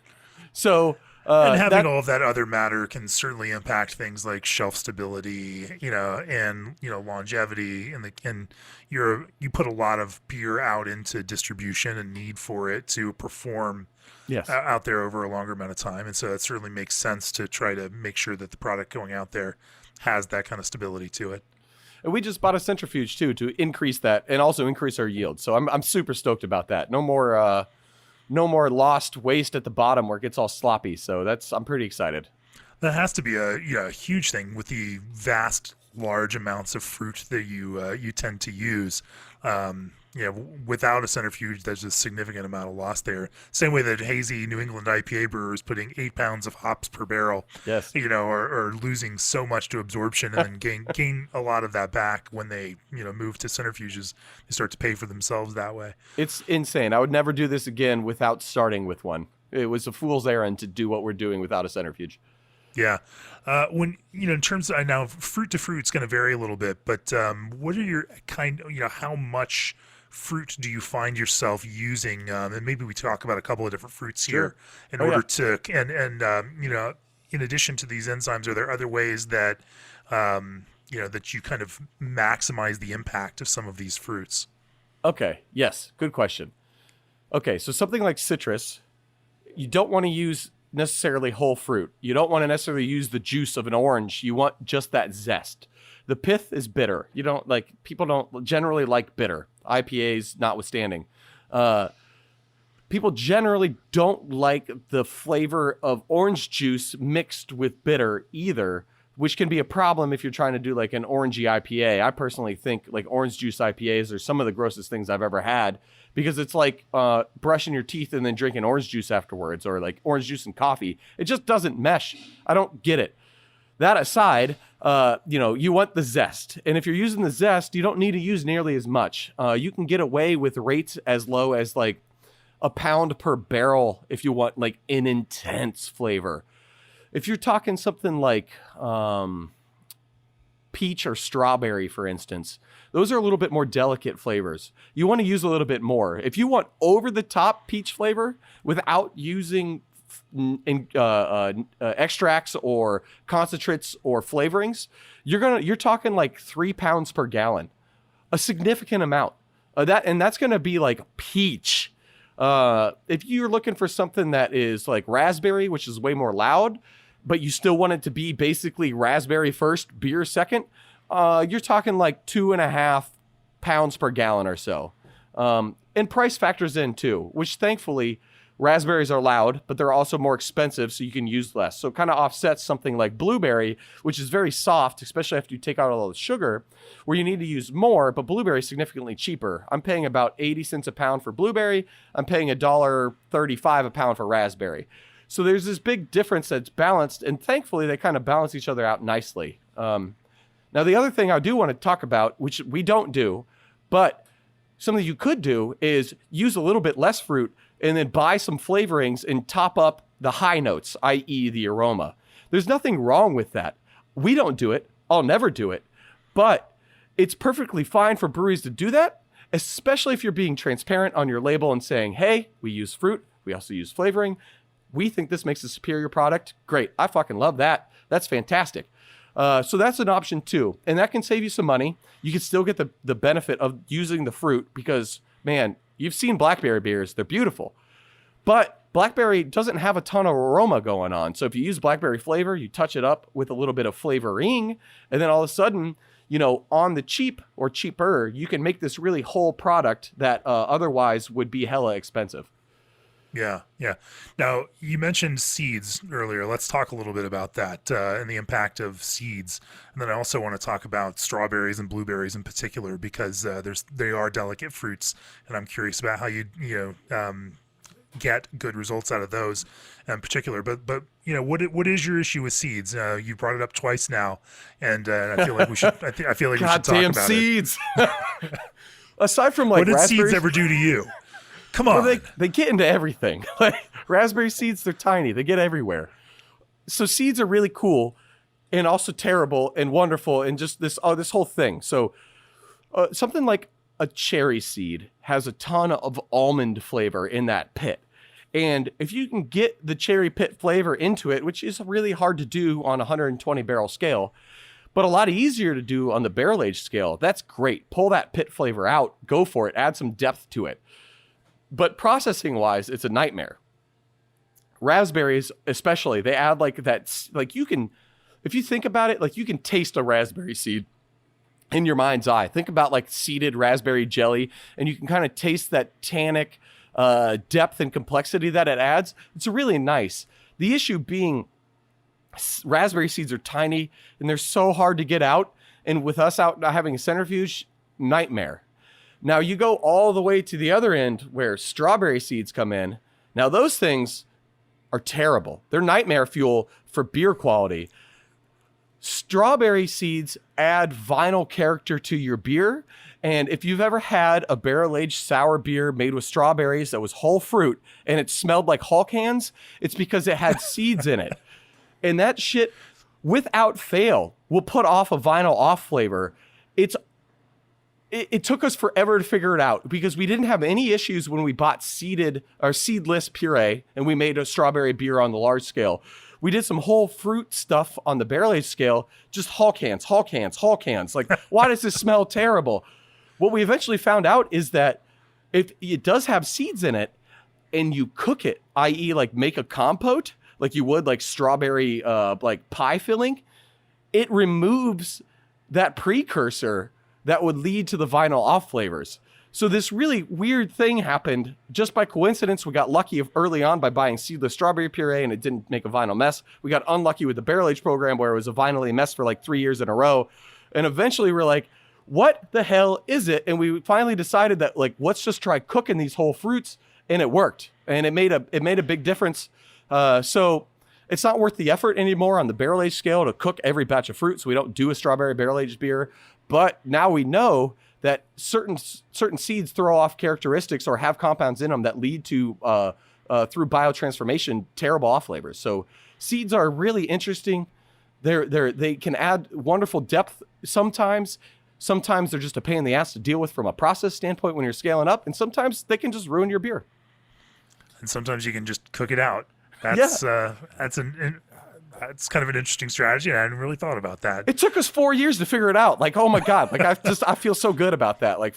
So, and having all of that other matter can certainly impact things like shelf stability, and longevity. And you put a lot of beer out into distribution and need for it to perform out there over a longer amount of time. And so it certainly makes sense to try to make sure that the product going out there has that kind of stability to it. And we just bought a centrifuge too to increase that and also increase our yield. So I'm super stoked about that. No more lost waste at the bottom where it gets all sloppy. So I'm pretty excited. That has to be a huge thing with the large amounts of fruit that you tend to use. Without a centrifuge, there's a significant amount of loss there. Same way that hazy New England IPA brewers putting 8 pounds of hops per barrel, are losing so much to absorption and then gain a lot of that back when they, move to centrifuges. They start to pay for themselves that way. It's insane. I would never do this again without starting with one. It was a fool's errand to do what we're doing without a centrifuge. Yeah. When, in terms of, now fruit to fruit, it's going to vary a little bit, but what are your how much fruit do you find yourself using? And maybe we talk about a couple of different fruits here in order to, in addition to these enzymes, are there other ways that, that you kind of maximize the impact of some of these fruits? Okay. Yes. Good question. Okay. So something like citrus, you don't want to use necessarily whole fruit. You don't want to necessarily use the juice of an orange. You want just that zest. The pith is bitter. People don't generally like bitter. IPAs notwithstanding. People generally don't like the flavor of orange juice mixed with bitter either, which can be a problem if you're trying to do like an orangey IPA. I personally think like orange juice IPAs are some of the grossest things I've ever had because it's like brushing your teeth and then drinking orange juice afterwards, or like orange juice and coffee. It just doesn't mesh. I don't get it. That aside, you want the zest. And if you're using the zest, you don't need to use nearly as much. You can get away with rates as low as like a pound per barrel if you want like an intense flavor. If you're talking something like peach or strawberry, for instance, those are a little bit more delicate flavors. You want to use a little bit more. If you want over-the-top peach flavor without using extracts or concentrates or flavorings, you're talking like 3 pounds per gallon, a significant amount. That's going to be like peach. If you're looking for something that is like raspberry, which is way more loud, but you still want it to be basically raspberry first, beer second, you're talking like 2.5 pounds per gallon or so. And price factors in too, which thankfully raspberries are loud, but they're also more expensive, so you can use less. So it kind of offsets something like blueberry, which is very soft, especially after you take out all the sugar, where you need to use more, but blueberry is significantly cheaper. I'm paying about 80 cents a pound for blueberry. I'm paying $1.35 a pound for raspberry. So there's this big difference that's balanced, and thankfully they kind of balance each other out nicely. Now, the other thing I do want to talk about, which we don't do, but something you could do is use a little bit less fruit and then buy some flavorings and top up the high notes, i.e. the aroma. There's nothing wrong with that. We don't do it. I'll never do it. But it's perfectly fine for breweries to do that, especially if you're being transparent on your label and saying, hey, we use fruit. We also use flavoring. We think this makes a superior product. Great. I fucking love that. That's fantastic. So that's an option too. And that can save you some money. You can still get the benefit of using the fruit because, man, you've seen blackberry beers. They're beautiful. But blackberry doesn't have a ton of aroma going on. So if you use blackberry flavor, you touch it up with a little bit of flavoring, and then all of a sudden on the cheap or cheaper, you can make this really whole product that otherwise would be hella expensive. Yeah, yeah. Now, you mentioned seeds earlier. Let's talk a little bit about that and the impact of seeds. And then I also want to talk about strawberries and blueberries in particular, because they are delicate fruits, and I'm curious about how you get good results out of those in particular. But what is your issue with seeds? You brought it up twice now, and I feel like we should. I feel like we should talk Goddamn about seeds. Aside from what did raspberries, seeds ever do to you? Come on. well, they get into everything. Like raspberry seeds, they're tiny. They get everywhere. So seeds are really cool, and also terrible and wonderful, and just this whole thing. So something like a cherry seed has a ton of almond flavor in that pit. And if you can get the cherry pit flavor into it, which is really hard to do on a 120 barrel scale, but a lot easier to do on the barrel aged scale, that's great. Pull that pit flavor out, go for it, add some depth to it. But processing wise, it's a nightmare. Raspberries, especially, they add like that, like you can, if you think about it, like you can taste a raspberry seed in your mind's eye. Think about like seeded raspberry jelly, and you can kind of taste that tannic depth and complexity that it adds. It's really nice. The issue being raspberry seeds are tiny and they're so hard to get out. And with us out not having a centrifuge, nightmare. Now you go all the way to the other end where strawberry seeds come in. Now those things are terrible. They're nightmare fuel for beer quality. Strawberry seeds add vinyl character to your beer. And if you've ever had a barrel-aged sour beer made with strawberries that was whole fruit and it smelled like Hulk hands, it's because it had seeds in it. And that shit, without fail, will put off a vinyl off flavor. It took us forever to figure it out because we didn't have any issues when we bought seeded or seedless puree and we made a strawberry beer on the large scale. We did some whole fruit stuff on the barrel aged scale, just Hulk hands. Like, why does this smell terrible? What we eventually found out is that if it does have seeds in it and you cook it, i.e. like make a compote, like you would like strawberry like pie filling, it removes that precursor that would lead to the vinyl off flavors. So this really weird thing happened just by coincidence. We got lucky early on by buying seedless strawberry puree and it didn't make a vinyl mess. We got unlucky with the barrel age program where it was a vinyl mess for like 3 years in a row. And eventually we're like, what the hell is it? And we finally decided that like, let's just try cooking these whole fruits, and it worked. And it made a big difference. So it's not worth the effort anymore on the barrel aged scale to cook every batch of fruit. So we don't do a strawberry barrel aged beer. But now we know that certain seeds throw off characteristics or have compounds in them that lead to, through biotransformation, terrible off flavors. So seeds are really interesting. They can add wonderful depth sometimes. Sometimes they're just a pain in the ass to deal with from a process standpoint when you're scaling up. And sometimes they can just ruin your beer. And sometimes you can just cook it out. That's kind of an interesting strategy, and I hadn't really thought about that. It took us 4 years to figure it out. Like, oh my God, like I feel so good about that. Like,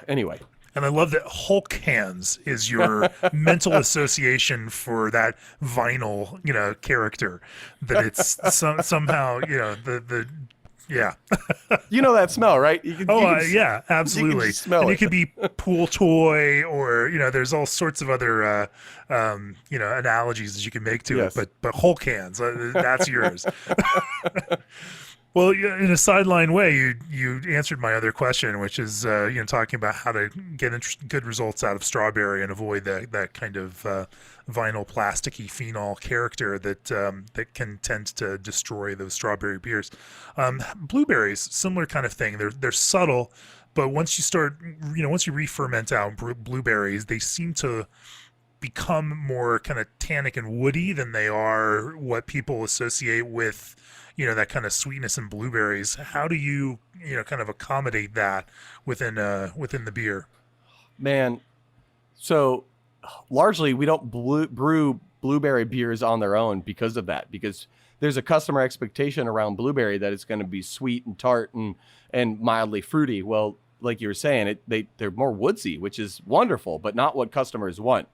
anyway. And I love that Hulk hands is your mental association for that vinyl, character. That it's somehow, yeah. You know that smell, right? Yeah, absolutely. You smell and it. It could be pool toy, or there's all sorts of other analogies that you can make to Yes. it. But Hulk hands, that's yours. Well, in a sideline way, you answered my other question, which is talking about how to get good results out of strawberry and avoid that kind of vinyl, plasticky phenol character that can tend to destroy those strawberry beers. Blueberries, similar kind of thing. They're subtle, but once you re-ferment out blueberries, they seem to become more kind of tannic and woody than they are what people associate with that kind of sweetness in blueberries. How do you kind of accommodate that within the beer? Man, so largely we don't brew blueberry beers on their own because of that, because there's a customer expectation around blueberry that it's going to be sweet and tart and mildly fruity. Well, like you were saying, they're more woodsy, which is wonderful, but not what customers want.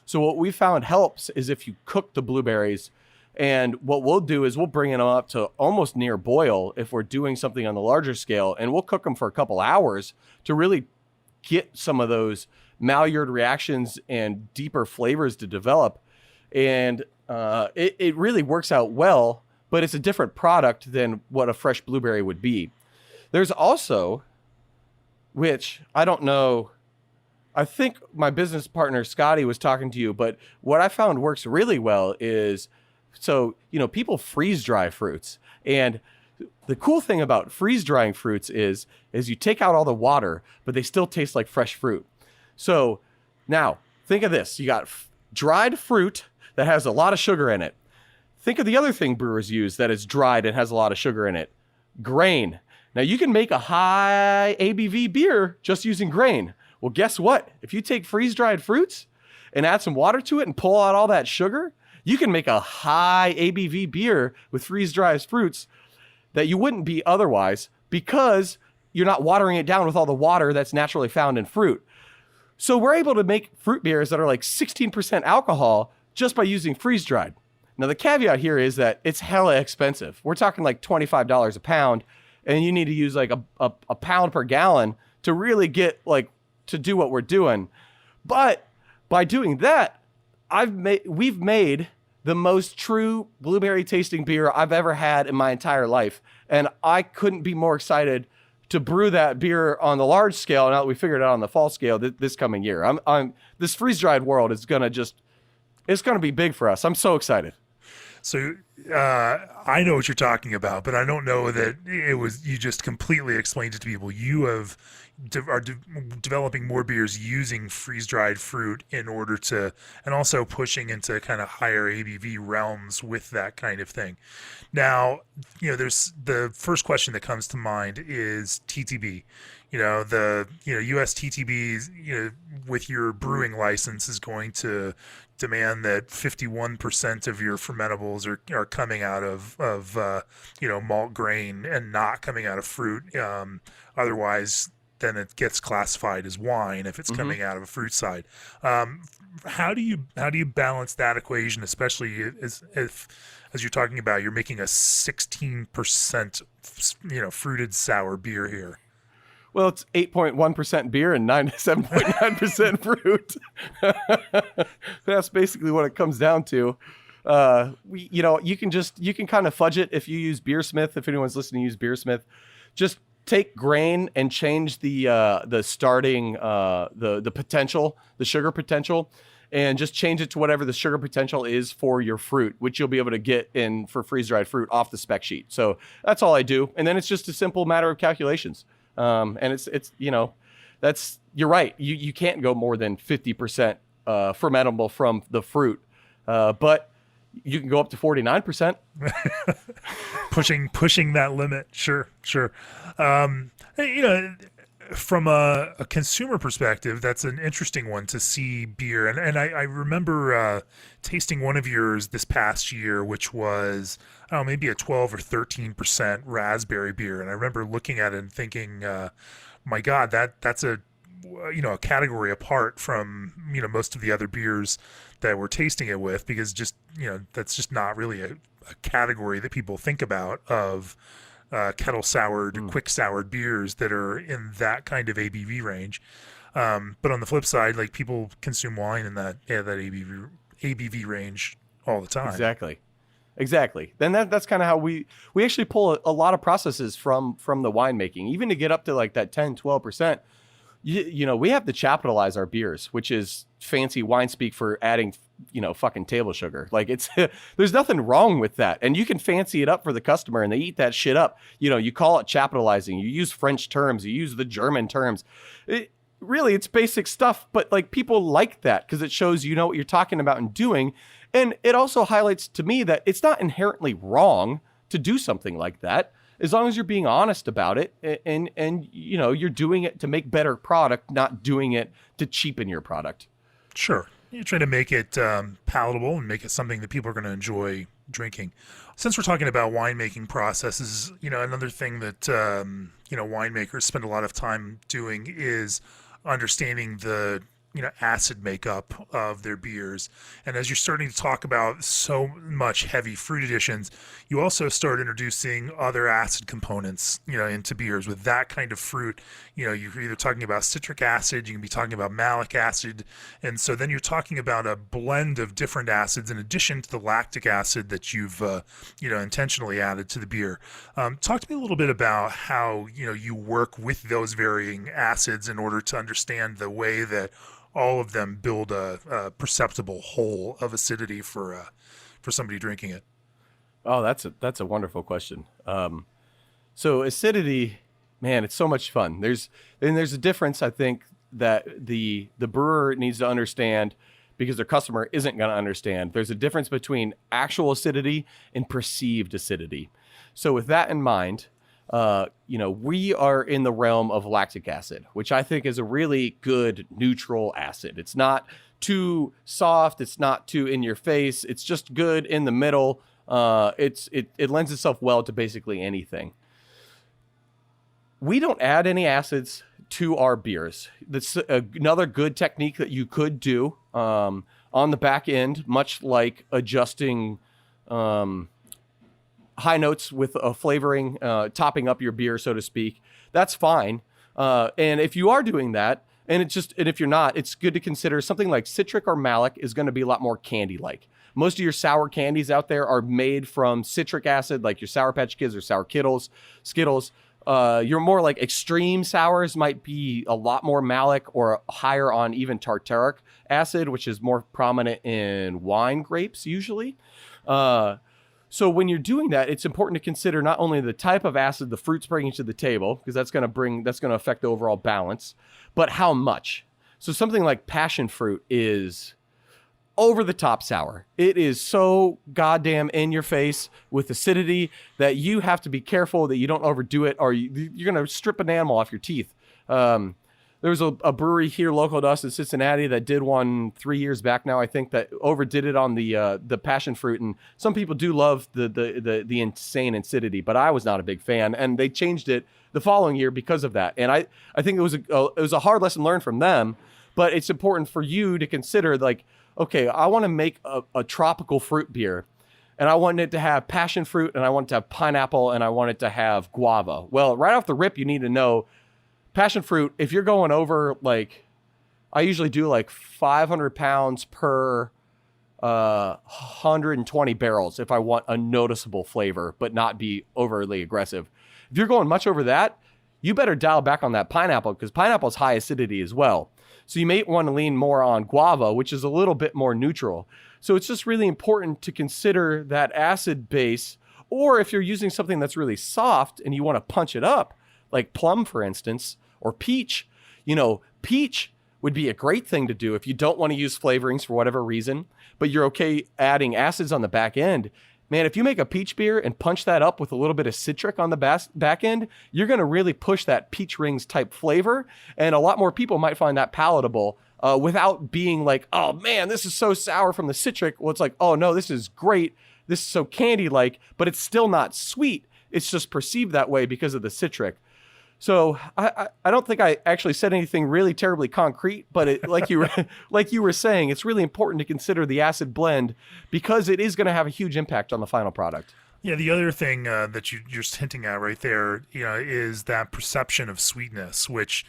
So what we found helps is if you cook the blueberries And what we'll do is we'll bring them up to almost near boil if we're doing something on the larger scale, and we'll cook them for a couple hours to really get some of those Maillard reactions and deeper flavors to develop. And it really works out well, but it's a different product than what a fresh blueberry would be. There's also, which I don't know, I think my business partner Scotty was talking to you, but what I found works really well is, so, people freeze dry fruits. And the cool thing about freeze drying fruits is you take out all the water, but they still taste like fresh fruit. So now think of this. You got dried fruit that has a lot of sugar in it. Think of the other thing brewers use that is dried and has a lot of sugar in it. Grain. Now you can make a high ABV beer just using grain. Well, guess what? If you take freeze dried fruits and add some water to it and pull out all that sugar, you can make a high ABV beer with freeze dried fruits that you wouldn't be otherwise, because you're not watering it down with all the water that's naturally found in fruit. So we're able to make fruit beers that are like 16% alcohol just by using freeze dried. Now the caveat here is that it's hella expensive. We're talking like $25 a pound, and you need to use like a pound per gallon to really get to do what we're doing. But by doing that, we've made the most true blueberry tasting beer I've ever had in my entire life. And I couldn't be more excited to brew that beer on the large scale now that we figured it out on the fall scale this coming year. This freeze-dried world is going to it's going to be big for us. I'm so excited. So I know what you're talking about, but I don't know that you just completely explained it to people. You are developing more beers using freeze-dried fruit in order to, and also pushing into kind of higher ABV realms with that kind of thing. Now, there's the first question that comes to mind is TTB. The US TTBs, with your brewing license is going to demand that 51% of your fermentables are coming out of malt grain and not coming out of fruit. Otherwise, then it gets classified as wine if it's coming out of a fruit side. How do you balance that equation, especially as you're talking about you're making a 16% fruited sour beer here? Well, it's 8.1% beer and 7.9% fruit. That's basically what it comes down to. You can kind of fudge it if you use Beersmith. If anyone's listening, use Beersmith. Just take grain and change the starting the potential, the sugar potential, and just change it to whatever the sugar potential is for your fruit, which you'll be able to get in for freeze-dried fruit off the spec sheet. So that's all I do, and then it's just a simple matter of calculations. And it's you're right. You can't go more than 50% fermentable from the fruit, but you can go up to 49%. pushing that limit. Sure. From a consumer perspective, that's an interesting one to see beer. And I remember tasting one of yours this past year, which was, maybe a 12 or 13% raspberry beer. And I remember looking at it and thinking, my God, that's a category apart from, most of the other beers that we're tasting it with, because just, that's just not really a category that people think about of kettle soured, quick soured beers that are in that kind of ABV range. But on the flip side, people consume wine in that ABV range all the time. Exactly. Then that's kind of how we actually pull a lot of processes from the winemaking, even to get up to that 10, 12%. We have to chapitalize our beers, which is fancy wine speak for adding, fucking table sugar. There's nothing wrong with that. And you can fancy it up for the customer and they eat that shit up. You call it chapitalizing. You use French terms. You use the German terms. It's basic stuff, but people like that because it shows what you're talking about and doing. And it also highlights to me that it's not inherently wrong to do something like that, as long as you're being honest about it and you're doing it to make better product, not doing it to cheapen your product. Sure. You're trying to make it palatable and make it something that people are going to enjoy drinking. Since we're talking about winemaking processes, another thing that, winemakers spend a lot of time doing is understanding the acid makeup of their beers. And as you're starting to talk about so much heavy fruit additions, you also start introducing other acid components, into beers with that kind of fruit. You're either talking about citric acid, you can be talking about malic acid, and so then you're talking about a blend of different acids in addition to the lactic acid that you've intentionally added to the beer. Talk to me a little bit about how you work with those varying acids in order to understand the way that all of them build a perceptible whole of acidity for somebody drinking it. Oh, that's a wonderful question. So acidity, man, it's so much fun. There's a difference, I think, that the brewer needs to understand, because their customer isn't going to understand. There's a difference between actual acidity and perceived acidity. So with that in mind, we are in the realm of lactic acid, which I think is a really good neutral acid. It's not too soft. It's not too in your face. It's just good in the middle. It lends itself well to basically anything. We don't add any acids to our beers. That's another good technique that you could do on the back end, much like adjusting high notes with a flavoring, topping up your beer, so to speak. That's fine. And if you are doing that, and if you're not, it's good to consider something like citric or malic is going to be a lot more candy-like. Most of your sour candies out there are made from citric acid, like your Sour Patch Kids or Sour Skittles. Your more like extreme sours might be a lot more malic or higher on even tartaric acid, which is more prominent in wine grapes usually. So when you're doing that, it's important to consider not only the type of acid the fruit's bringing to the table, because that's going to affect the overall balance, but how much. So something like passion fruit is over the top sour. It is so goddamn in your face with acidity that you have to be careful that you don't overdo it, or you're going to strip an animal off your teeth. There was a brewery here local to us in Cincinnati that did one 3 years back now, I think, that overdid it on the passion fruit. And some people do love the insane acidity, but I was not a big fan. And they changed it the following year because of that. And I think it was a hard lesson learned from them, but it's important for you to consider, like, okay, I want to make a tropical fruit beer, and I want it to have passion fruit, and I want it to have pineapple, and I want it to have guava. Well, right off the rip, you need to know passion fruit, if you're going over, like, I usually do like 500 pounds per 120 barrels if I want a noticeable flavor, but not be overly aggressive. If you're going much over that, you better dial back on that pineapple, because pineapple is high acidity as well. So you may want to lean more on guava, which is a little bit more neutral. So it's just really important to consider that acid base, or if you're using something that's really soft and you want to punch it up, like plum, for instance, or peach. Peach would be a great thing to do if you don't want to use flavorings for whatever reason, but you're okay adding acids on the back end. Man, if you make a peach beer and punch that up with a little bit of citric on the back end, you're going to really push that peach rings type flavor, and a lot more people might find that palatable without being like, oh man, this is so sour from the citric. Well, it's like, oh no, this is great. This is so candy-like, but it's still not sweet. It's just perceived that way because of the citric. So I don't think I actually said anything really terribly concrete, but like you were saying, it's really important to consider the acid blend, because it is going to have a huge impact on the final product. Yeah, the other thing that you're just hinting at right there, is that perception of sweetness, which,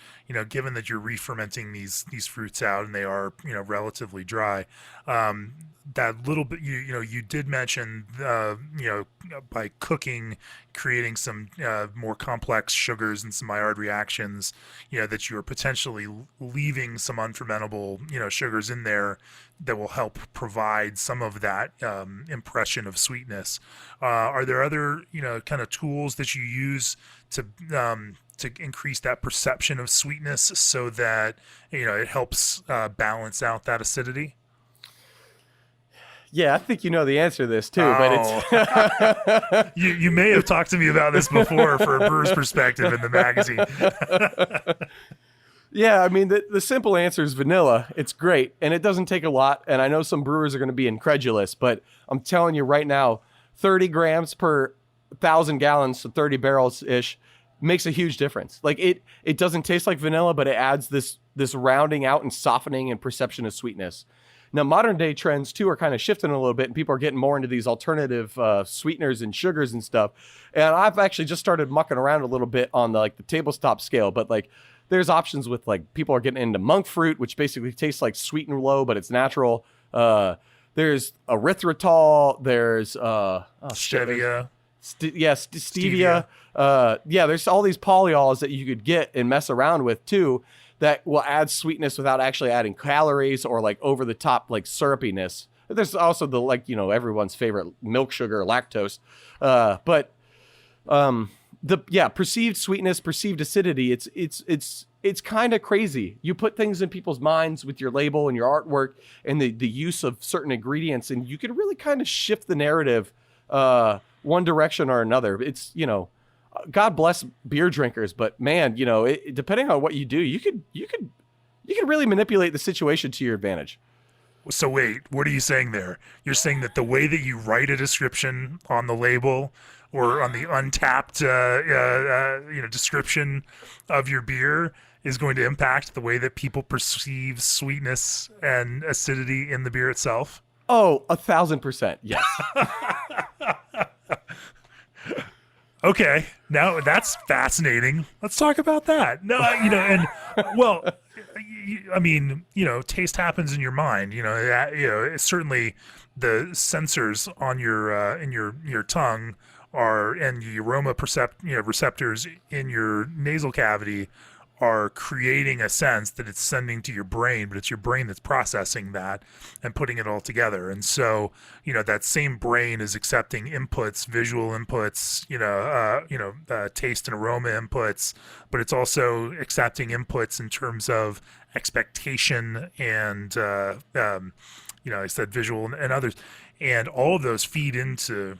given that you're re-fermenting these fruits out and they are, relatively dry, that little bit, you did mention, by cooking, creating some more complex sugars and some Maillard reactions, that you are potentially leaving some unfermentable, sugars in there that will help provide some of that impression of sweetness. Are there other, kind of tools that you use to increase that perception of sweetness so that, it helps balance out that acidity? Yeah, I think you know the answer to this too, but it's you may have talked to me about this before for a brewer's perspective in the magazine. Yeah, I mean, the simple answer is vanilla. It's great, and it doesn't take a lot, and I know some brewers are going to be incredulous, but I'm telling you right now, 30 grams per 1,000 gallons, so 30 barrels-ish, makes a huge difference. Like it doesn't taste like vanilla, but it adds this rounding out and softening and perception of sweetness. Now, modern day trends too are kind of shifting a little bit, and people are getting more into these alternative sweeteners and sugars and stuff. And I've actually just started mucking around a little bit on the tabletop scale, but like there's options with like people are getting into monk fruit, which basically tastes like sweet and low, but it's natural. There's erythritol. There's stevia. Stevia. There's all these polyols that you could get and mess around with too, that will add sweetness without actually adding calories or like over the top like syrupiness. There's also the everyone's favorite milk sugar, lactose. Perceived sweetness, perceived acidity. It's kind of crazy. You put things in people's minds with your label and your artwork and the use of certain ingredients, and you can really kind of shift the narrative one direction or another. It's, God bless beer drinkers, but man, depending on what you do, you could really manipulate the situation to your advantage. So wait, what are you saying there? You're saying that the way that you write a description on the label or on the untapped description of your beer is going to impact the way that people perceive sweetness and acidity in the beer itself? Oh, 1,000%. Yes. Okay, now that's fascinating. Let's talk about that. No, taste happens in your mind. Certainly the sensors on your in your tongue and the aroma receptors in your nasal cavity are creating a sense that it's sending to your brain, but it's your brain that's processing that and putting it all together. And so, that same brain is accepting inputs, visual inputs, taste and aroma inputs, but it's also accepting inputs in terms of expectation and, I said visual and others. And all of those feed into,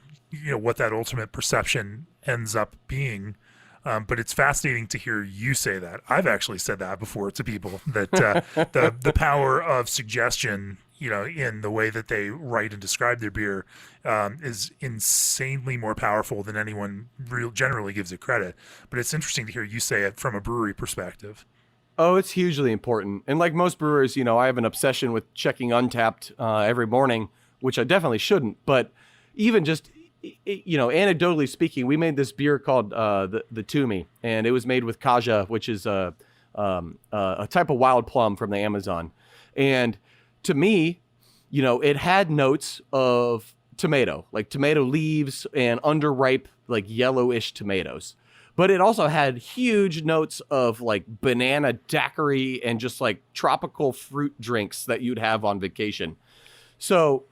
what that ultimate perception ends up being. But it's fascinating to hear you say that. I've actually said that before to people, that the power of suggestion, in the way that they write and describe their beer, is insanely more powerful than anyone generally gives it credit. But it's interesting to hear you say it from a brewery perspective. Oh, it's hugely important. And like most brewers, I have an obsession with checking Untapped every morning, which I definitely shouldn't. But even just anecdotally speaking, we made this beer called the Toomey, and it was made with Kaja, which is a type of wild plum from the Amazon. And to me, it had notes of tomato, like tomato leaves and underripe, like yellowish tomatoes. But it also had huge notes of like banana daiquiri and just like tropical fruit drinks that you'd have on vacation. So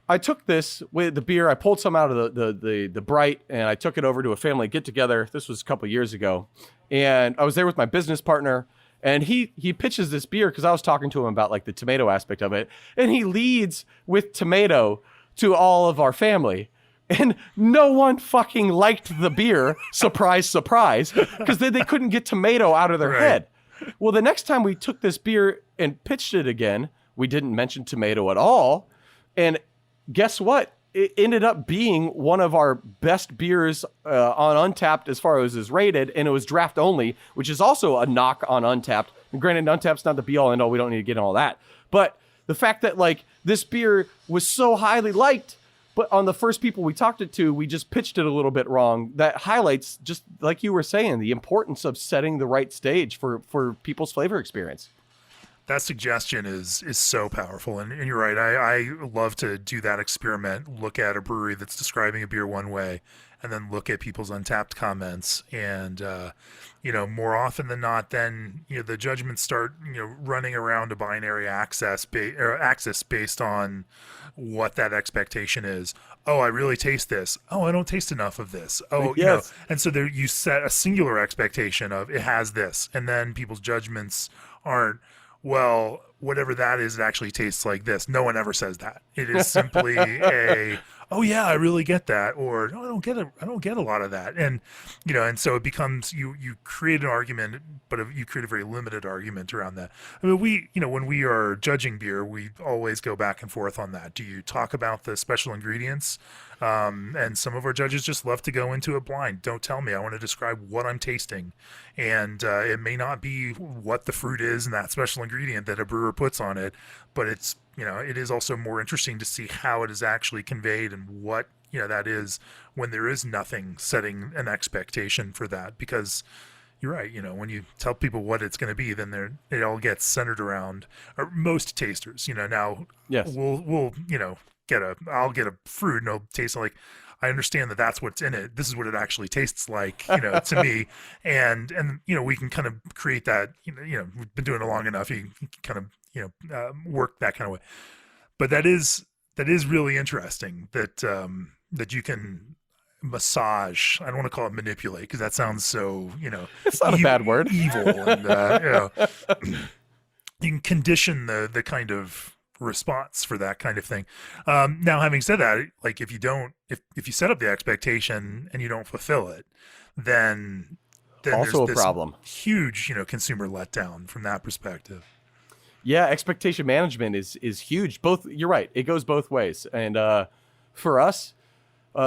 I took this with the beer. I pulled some out of the Bright, and I took it over to a family get together. This was a couple years ago, and I was there with my business partner, and he pitches this beer because I was talking to him about like the tomato aspect of it, and he leads with tomato to all of our family, and no one fucking liked the beer. Surprise, surprise, because they couldn't get tomato out of their head. Well, the next time we took this beer and pitched it again, we didn't mention tomato at all, and guess what? It ended up being one of our best beers on Untapped as far as is rated, and it was draft only, which is also a knock on Untapped. And granted, Untapped's not the be all end all. We don't need to get into all that. But the fact that like this beer was so highly liked, but on the first people we talked it to, we just pitched it a little bit wrong. That highlights, just like you were saying, the importance of setting the right stage for people's flavor experience. That suggestion is so powerful, and you're right. I love to do that experiment, look at a brewery that's describing a beer one way, and then look at people's Untapped comments. And, more often than not, then, the judgments start, running around a binary axis based on what that expectation is. Oh, I really taste this. Oh, I don't taste enough of this. Oh, yes. And so there you set a singular expectation of it has this, and then people's judgments aren't, well, whatever that is, it actually tastes like this. No one ever says that. It is simply oh yeah, I really get that, or no, I don't get a lot of that, and and so it becomes you create an argument, but you create a very limited argument around that. I mean, when we are judging beer, we always go back and forth on that. Do you talk about the special ingredients? And some of our judges just love to go into it blind. Don't tell me. I want to describe what I'm tasting, and it may not be what the fruit is and that special ingredient that a brewer puts on it, but it's it is also more interesting to see how it is actually conveyed and what that is when there is nothing setting an expectation for that. Because you're right, when you tell people what it's going to be, then it all gets centered around, or most tasters, now Yes. we'll I'll get a fruit and it'll taste like, I understand that that's what's in it. This is what it actually tastes like, to me. And we can kind of create that, we've been doing it long enough. You can kind of, work that kind of way. But that is really interesting that, that you can massage. I don't want to call it manipulate, because that sounds so, It's not a bad word. Evil. And, you can condition the kind of response for that kind of thing. Now, having said that, like if you set up the expectation and you don't fulfill it, then Also there's a this problem. huge, consumer letdown from that perspective. Yeah, expectation management is huge. You're right. It goes both ways. And for us,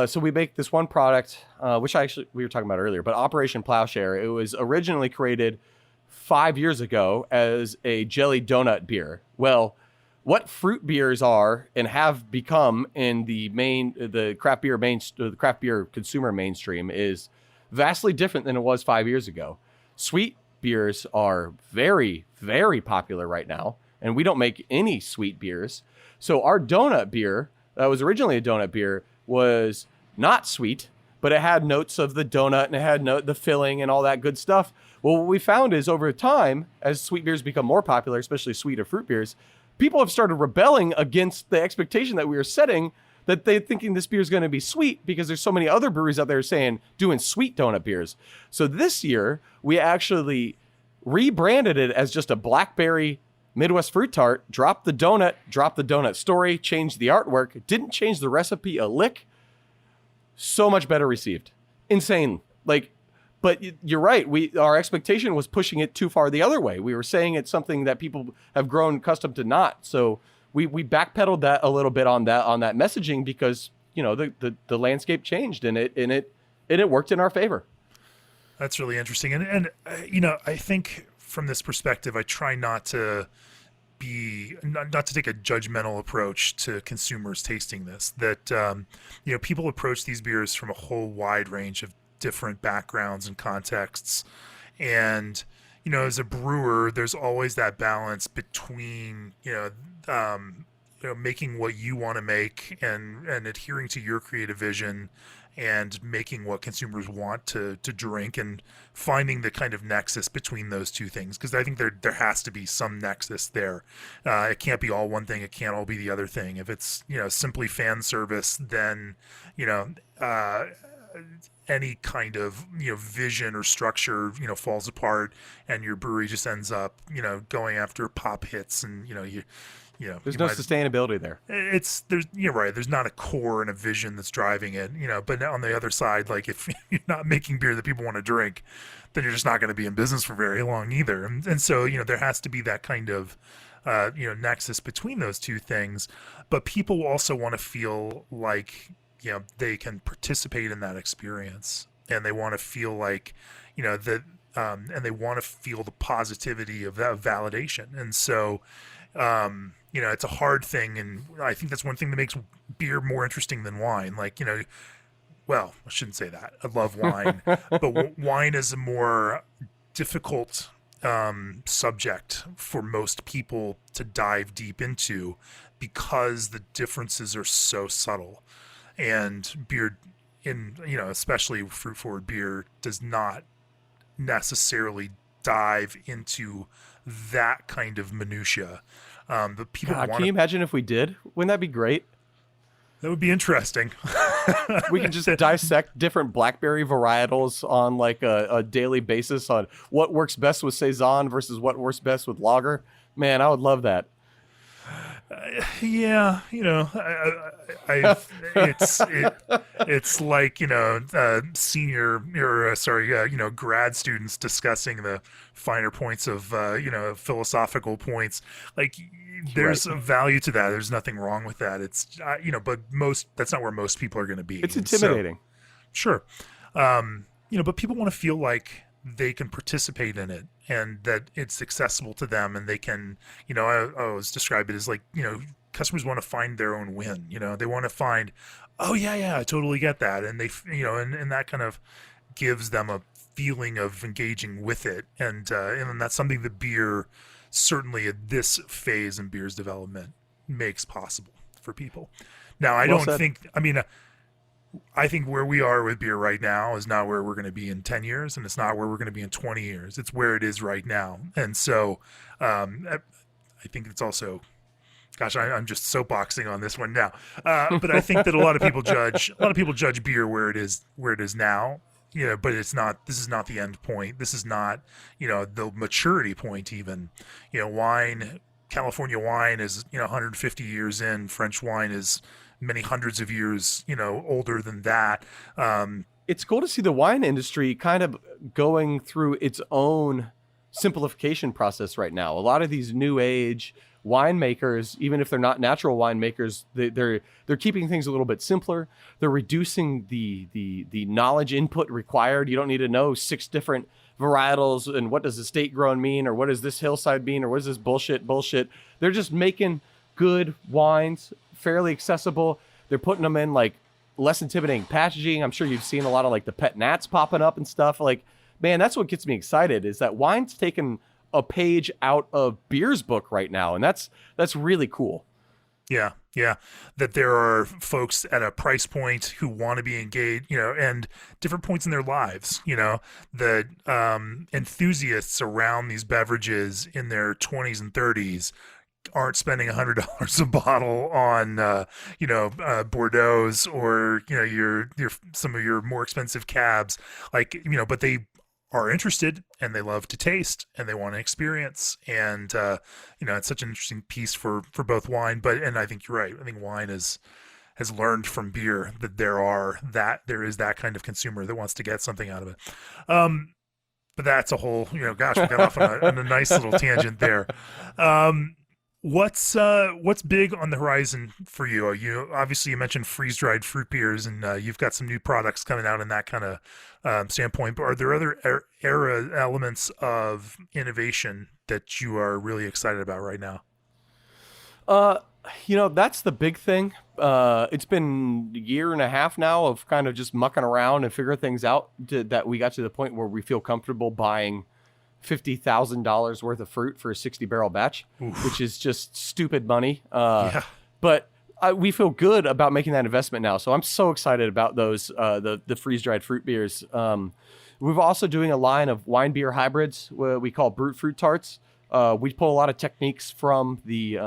so we make this one product, which we were talking about earlier, but Operation Plowshare. It was originally created 5 years ago as a jelly donut beer. Well, what fruit beers are and have become in the craft beer consumer mainstream is vastly different than it was 5 years ago. Sweet beers are very, very popular right now, and we don't make any sweet beers. So our donut beer, that was originally a donut beer, was not sweet, but it had notes of the donut and it had the filling and all that good stuff. Well, what we found is over time, as sweet beers become more popular, especially sweet or fruit beers, people have started rebelling against the expectation that we were setting, that they're thinking this beer is going to be sweet because there's so many other breweries out there doing sweet donut beers. So this year, we actually rebranded it as just a blackberry Midwest fruit tart, dropped the donut story, changed the artwork, didn't change the recipe a lick. So much better received. Insane. But you're right. Our expectation was pushing it too far the other way. We were saying it's something that people have grown accustomed to not. So we backpedaled that a little bit on that messaging because the landscape changed and it worked in our favor. That's really interesting. And I think from this perspective, I try not to take a judgmental approach to consumers tasting this. That people approach these beers from a whole wide range of different backgrounds and contexts, and as a brewer, there's always that balance between making what you want to make and adhering to your creative vision and making what consumers want to drink, and finding the kind of nexus between those two things, because I think there has to be some nexus there. It can't be all one thing, it can't all be the other thing. If it's simply fan service, then any kind of vision or structure falls apart, and your brewery just ends up going after pop hits, and there's no sustainability there. You're right, there's not a core and a vision that's driving it. But on the other side, like if you're not making beer that people want to drink, then you're just not going to be in business for very long either. And so there has to be that kind of nexus between those two things. But people also want to feel like they can participate in that experience, and they want to feel like that, and they want to feel the positivity of that validation. And so it's a hard thing, and I think that's one thing that makes beer more interesting than wine. Well, I shouldn't say that. I love wine, but wine is a more difficult subject for most people to dive deep into, because the differences are so subtle. And beer, especially fruit forward beer, does not necessarily dive into that kind of minutia. But people can you imagine if we did? Wouldn't that be great? That would be interesting. We can just dissect different blackberry varietals on a daily basis on what works best with Saison versus what works best with lager. Man, I would love that. Yeah, it's like senior or sorry, grad students discussing the finer points of philosophical points. Like Right. there's a value to that. There's nothing wrong with that. It's but most that's not where most people are going to be, It's and so intimidating. sure, but people want to feel like they can participate in it and that it's accessible to them and they can, I always describe it as like, customers want to find their own win. They want to find, oh yeah, I totally get that. And they, and that kind of gives them a feeling of engaging with it. And that's something that beer, certainly at this phase in beer's development, makes possible for people. Now, Well said. I think where we are with beer right now is not where we're going to be in 10 years, and it's not where we're going to be in 20 years. It's where it is right now. And so I think it's also, gosh, I'm just soapboxing on this one now. But I think that a lot of people judge beer where it is now. But it's not, this is not the end point. This is not, the maturity point even. Wine, California wine is, 150 years in. French wine is many hundreds of years, older than that. It's cool to see the wine industry kind of going through its own simplification process right now. A lot of these new age winemakers, even if they're not natural winemakers, they're keeping things a little bit simpler. They're reducing the knowledge input required. You don't need to know 6 different varietals and what does estate grown mean, or what does this hillside mean, or what is this bullshit. They're just making good wines, fairly accessible. They're putting them in like less intimidating packaging. I'm sure you've seen a lot of like the pet nats popping up and stuff. Like, man, that's what gets me excited, is that wine's taken a page out of beer's book right now, and that's really cool. Yeah, yeah. That there are folks at a price point who want to be engaged, and different points in their lives, that enthusiasts around these beverages in their 20s and 30s aren't spending $100 a bottle on Bordeaux's or your some of your more expensive cabs, like but they are interested and they love to taste and they want to experience, and it's such an interesting piece for both wine, and I think you're right. I think wine has learned from beer that there is that kind of consumer that wants to get something out of it. But that's a whole, gosh, we got off on a nice little tangent there. What's big on the horizon for you? Obviously you mentioned freeze dried fruit beers, and you've got some new products coming out in that kind of standpoint. But are there other era elements of innovation that you are really excited about right now? That's the big thing. It's been a year and a half now of kind of just mucking around and figuring things out that we got to the point where we feel comfortable buying $50,000 worth of fruit for a 60-barrel batch. Oof. Which is just stupid money. Yeah. But we feel good about making that investment now. So I'm so excited about those, the freeze-dried fruit beers. We're also doing a line of wine beer hybrids we call brute fruit tarts. We pull a lot of techniques from the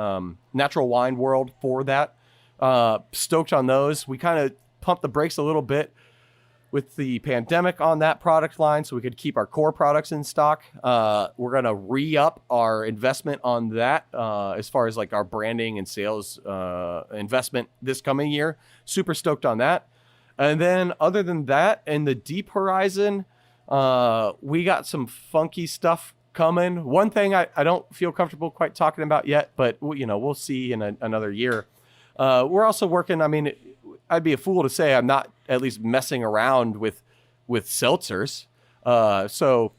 natural wine world for that. Stoked on those. We kind of pumped the brakes a little bit with the pandemic on that product line so we could keep our core products in stock. We're going to re-up our investment on that as far as like our branding and sales investment this coming year. Super stoked on that. And then other than that, in the deep horizon, we got some funky stuff coming. One thing I don't feel comfortable quite talking about yet, but we'll see in another year. We're also working, I'd be a fool to say I'm not at least messing around with seltzers. So,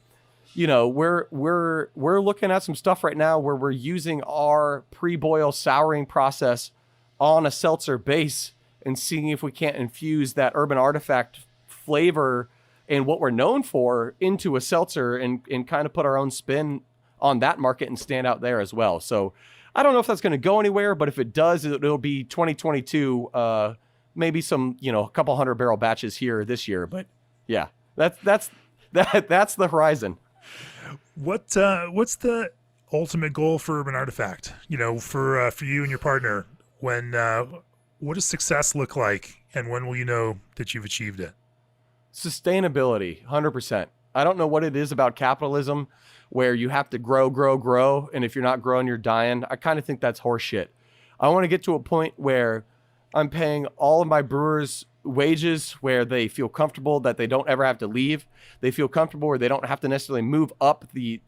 we're looking at some stuff right now where we're using our pre-boil souring process on a seltzer base and seeing if we can't infuse that urban artifact flavor and what we're known for into a seltzer and kind of put our own spin on that market and stand out there as well. So I don't know if that's going to go anywhere, but if it does, it'll be 2022, maybe some, a couple 100-barrel batches here this year. But yeah, that's the horizon. What's the ultimate goal for Urban Artifact? For you and your partner, what does success look like, and when will you know that you've achieved it? Sustainability, 100%. I don't know what it is about capitalism where you have to grow, and if you're not growing, you're dying. I kind of think that's horseshit. I want to get to a point where I'm paying all of my brewers wages where they feel comfortable that they don't ever have to leave. They feel comfortable where they don't have to necessarily move up the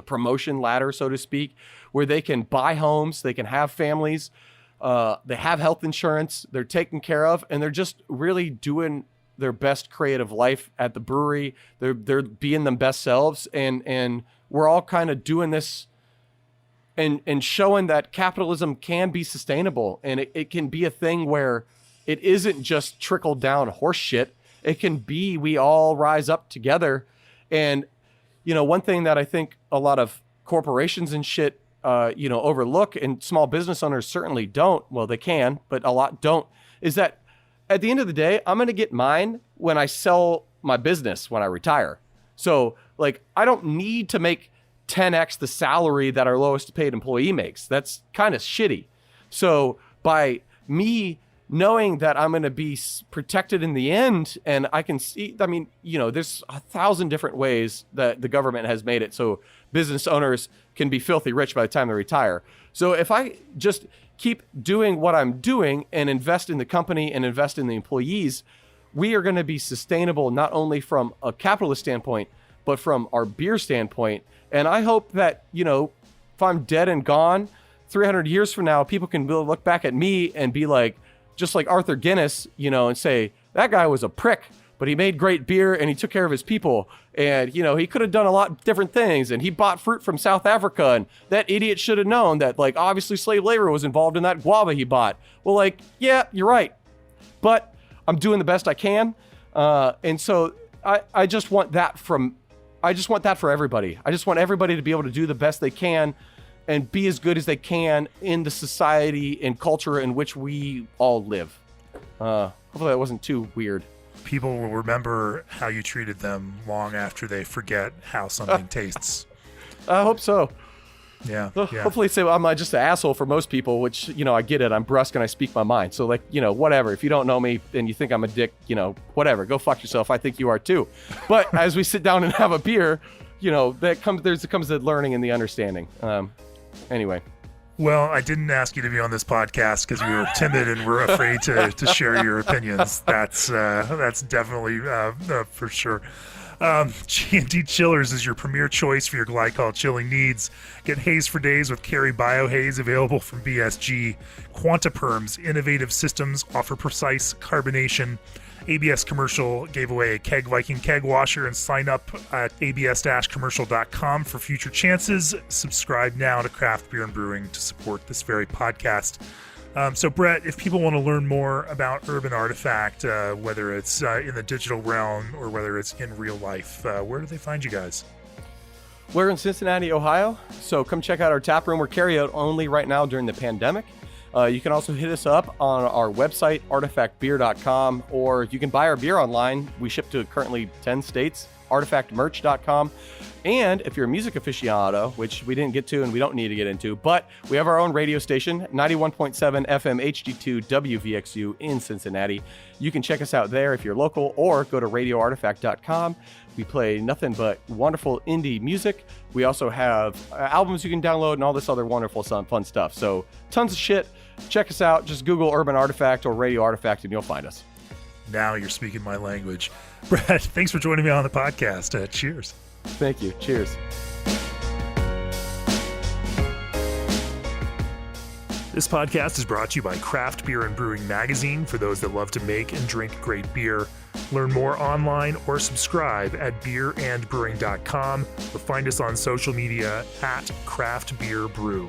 promotion ladder, so to speak, where they can buy homes, they can have families, they have health insurance, they're taken care of, and they're just really doing their best creative life at the brewery. They're being them best selves, and we're all kind of doing this and showing that capitalism can be sustainable, and it can be a thing where it isn't just trickle down horse shit. It can be, we all rise up together. And, one thing that I think a lot of corporations and shit, overlook, and small business owners certainly don't, well, they can, but a lot don't, is that at the end of the day, I'm going to get mine when I sell my business, when I retire. So like, I don't need to make 10x the salary that our lowest paid employee makes. That's kind of shitty. So by me knowing that I'm going to be protected in the end, and I can see, there's 1,000 different ways that the government has made it so business owners can be filthy rich by the time they retire. So if I just keep doing what I'm doing and invest in the company and invest in the employees, we are going to be sustainable, not only from a capitalist standpoint, but from our beer standpoint. And I hope that, if I'm dead and gone 300 years from now, people can look back at me and be like, just like Arthur Guinness, and say, that guy was a prick, but he made great beer and he took care of his people. And, he could have done a lot of different things. And he bought fruit from South Africa. And that idiot should have known that, obviously slave labor was involved in that guava he bought. Well, yeah, you're right. But I'm doing the best I can. And so I just want that for everybody. I just want everybody to be able to do the best they can and be as good as they can in the society and culture in which we all live. Hopefully that wasn't too weird. People will remember how you treated them long after they forget how something tastes. I hope so. Yeah. Hopefully say, well, I'm just an asshole for most people, which, I get it. I'm brusque and I speak my mind. So whatever. If you don't know me and you think I'm a dick, whatever, go fuck yourself. I think you are too. But as we sit down and have a beer, there comes the learning and the understanding. Anyway. Well, I didn't ask you to be on this podcast because we were timid and we're afraid to share your opinions. That's definitely for sure. G&D Chillers is your premier choice for your glycol chilling needs. Get haze for days with Carry BioHaze, available from BSG. Quantaperm's innovative systems offer precise carbonation. ABS Commercial gave away a Keg Viking keg washer, and sign up at abs-commercial.com for future chances. Subscribe now to Craft Beer and Brewing to support this very podcast. So Bret, if people want to learn more about Urban Artifact, whether it's in the digital realm or whether it's in real life, where do they find you guys? We're in Cincinnati, Ohio, so come check out our tap room. We're carry-out only right now during the pandemic. You can also hit us up on our website, artifactbeer.com, or you can buy our beer online. We ship to currently 10 states, artifactmerch.com. And if you're a music aficionado, which we didn't get to and we don't need to get into, but we have our own radio station, 91.7 FM HD2 WVXU in Cincinnati. You can check us out there if you're local, or go to radioartifact.com. We play nothing but wonderful indie music. We also have albums you can download and all this other wonderful fun stuff. So tons of shit. Check us out. Just Google Urban Artifact or Radio Artifact and you'll find us. Now you're speaking my language. Bret, thanks for joining me on the podcast. Cheers. Thank you. Cheers. This podcast is brought to you by Craft Beer and Brewing Magazine, for those that love to make and drink great beer. Learn more online or subscribe at beerandbrewing.com, or find us on social media at Craft Beer Brew.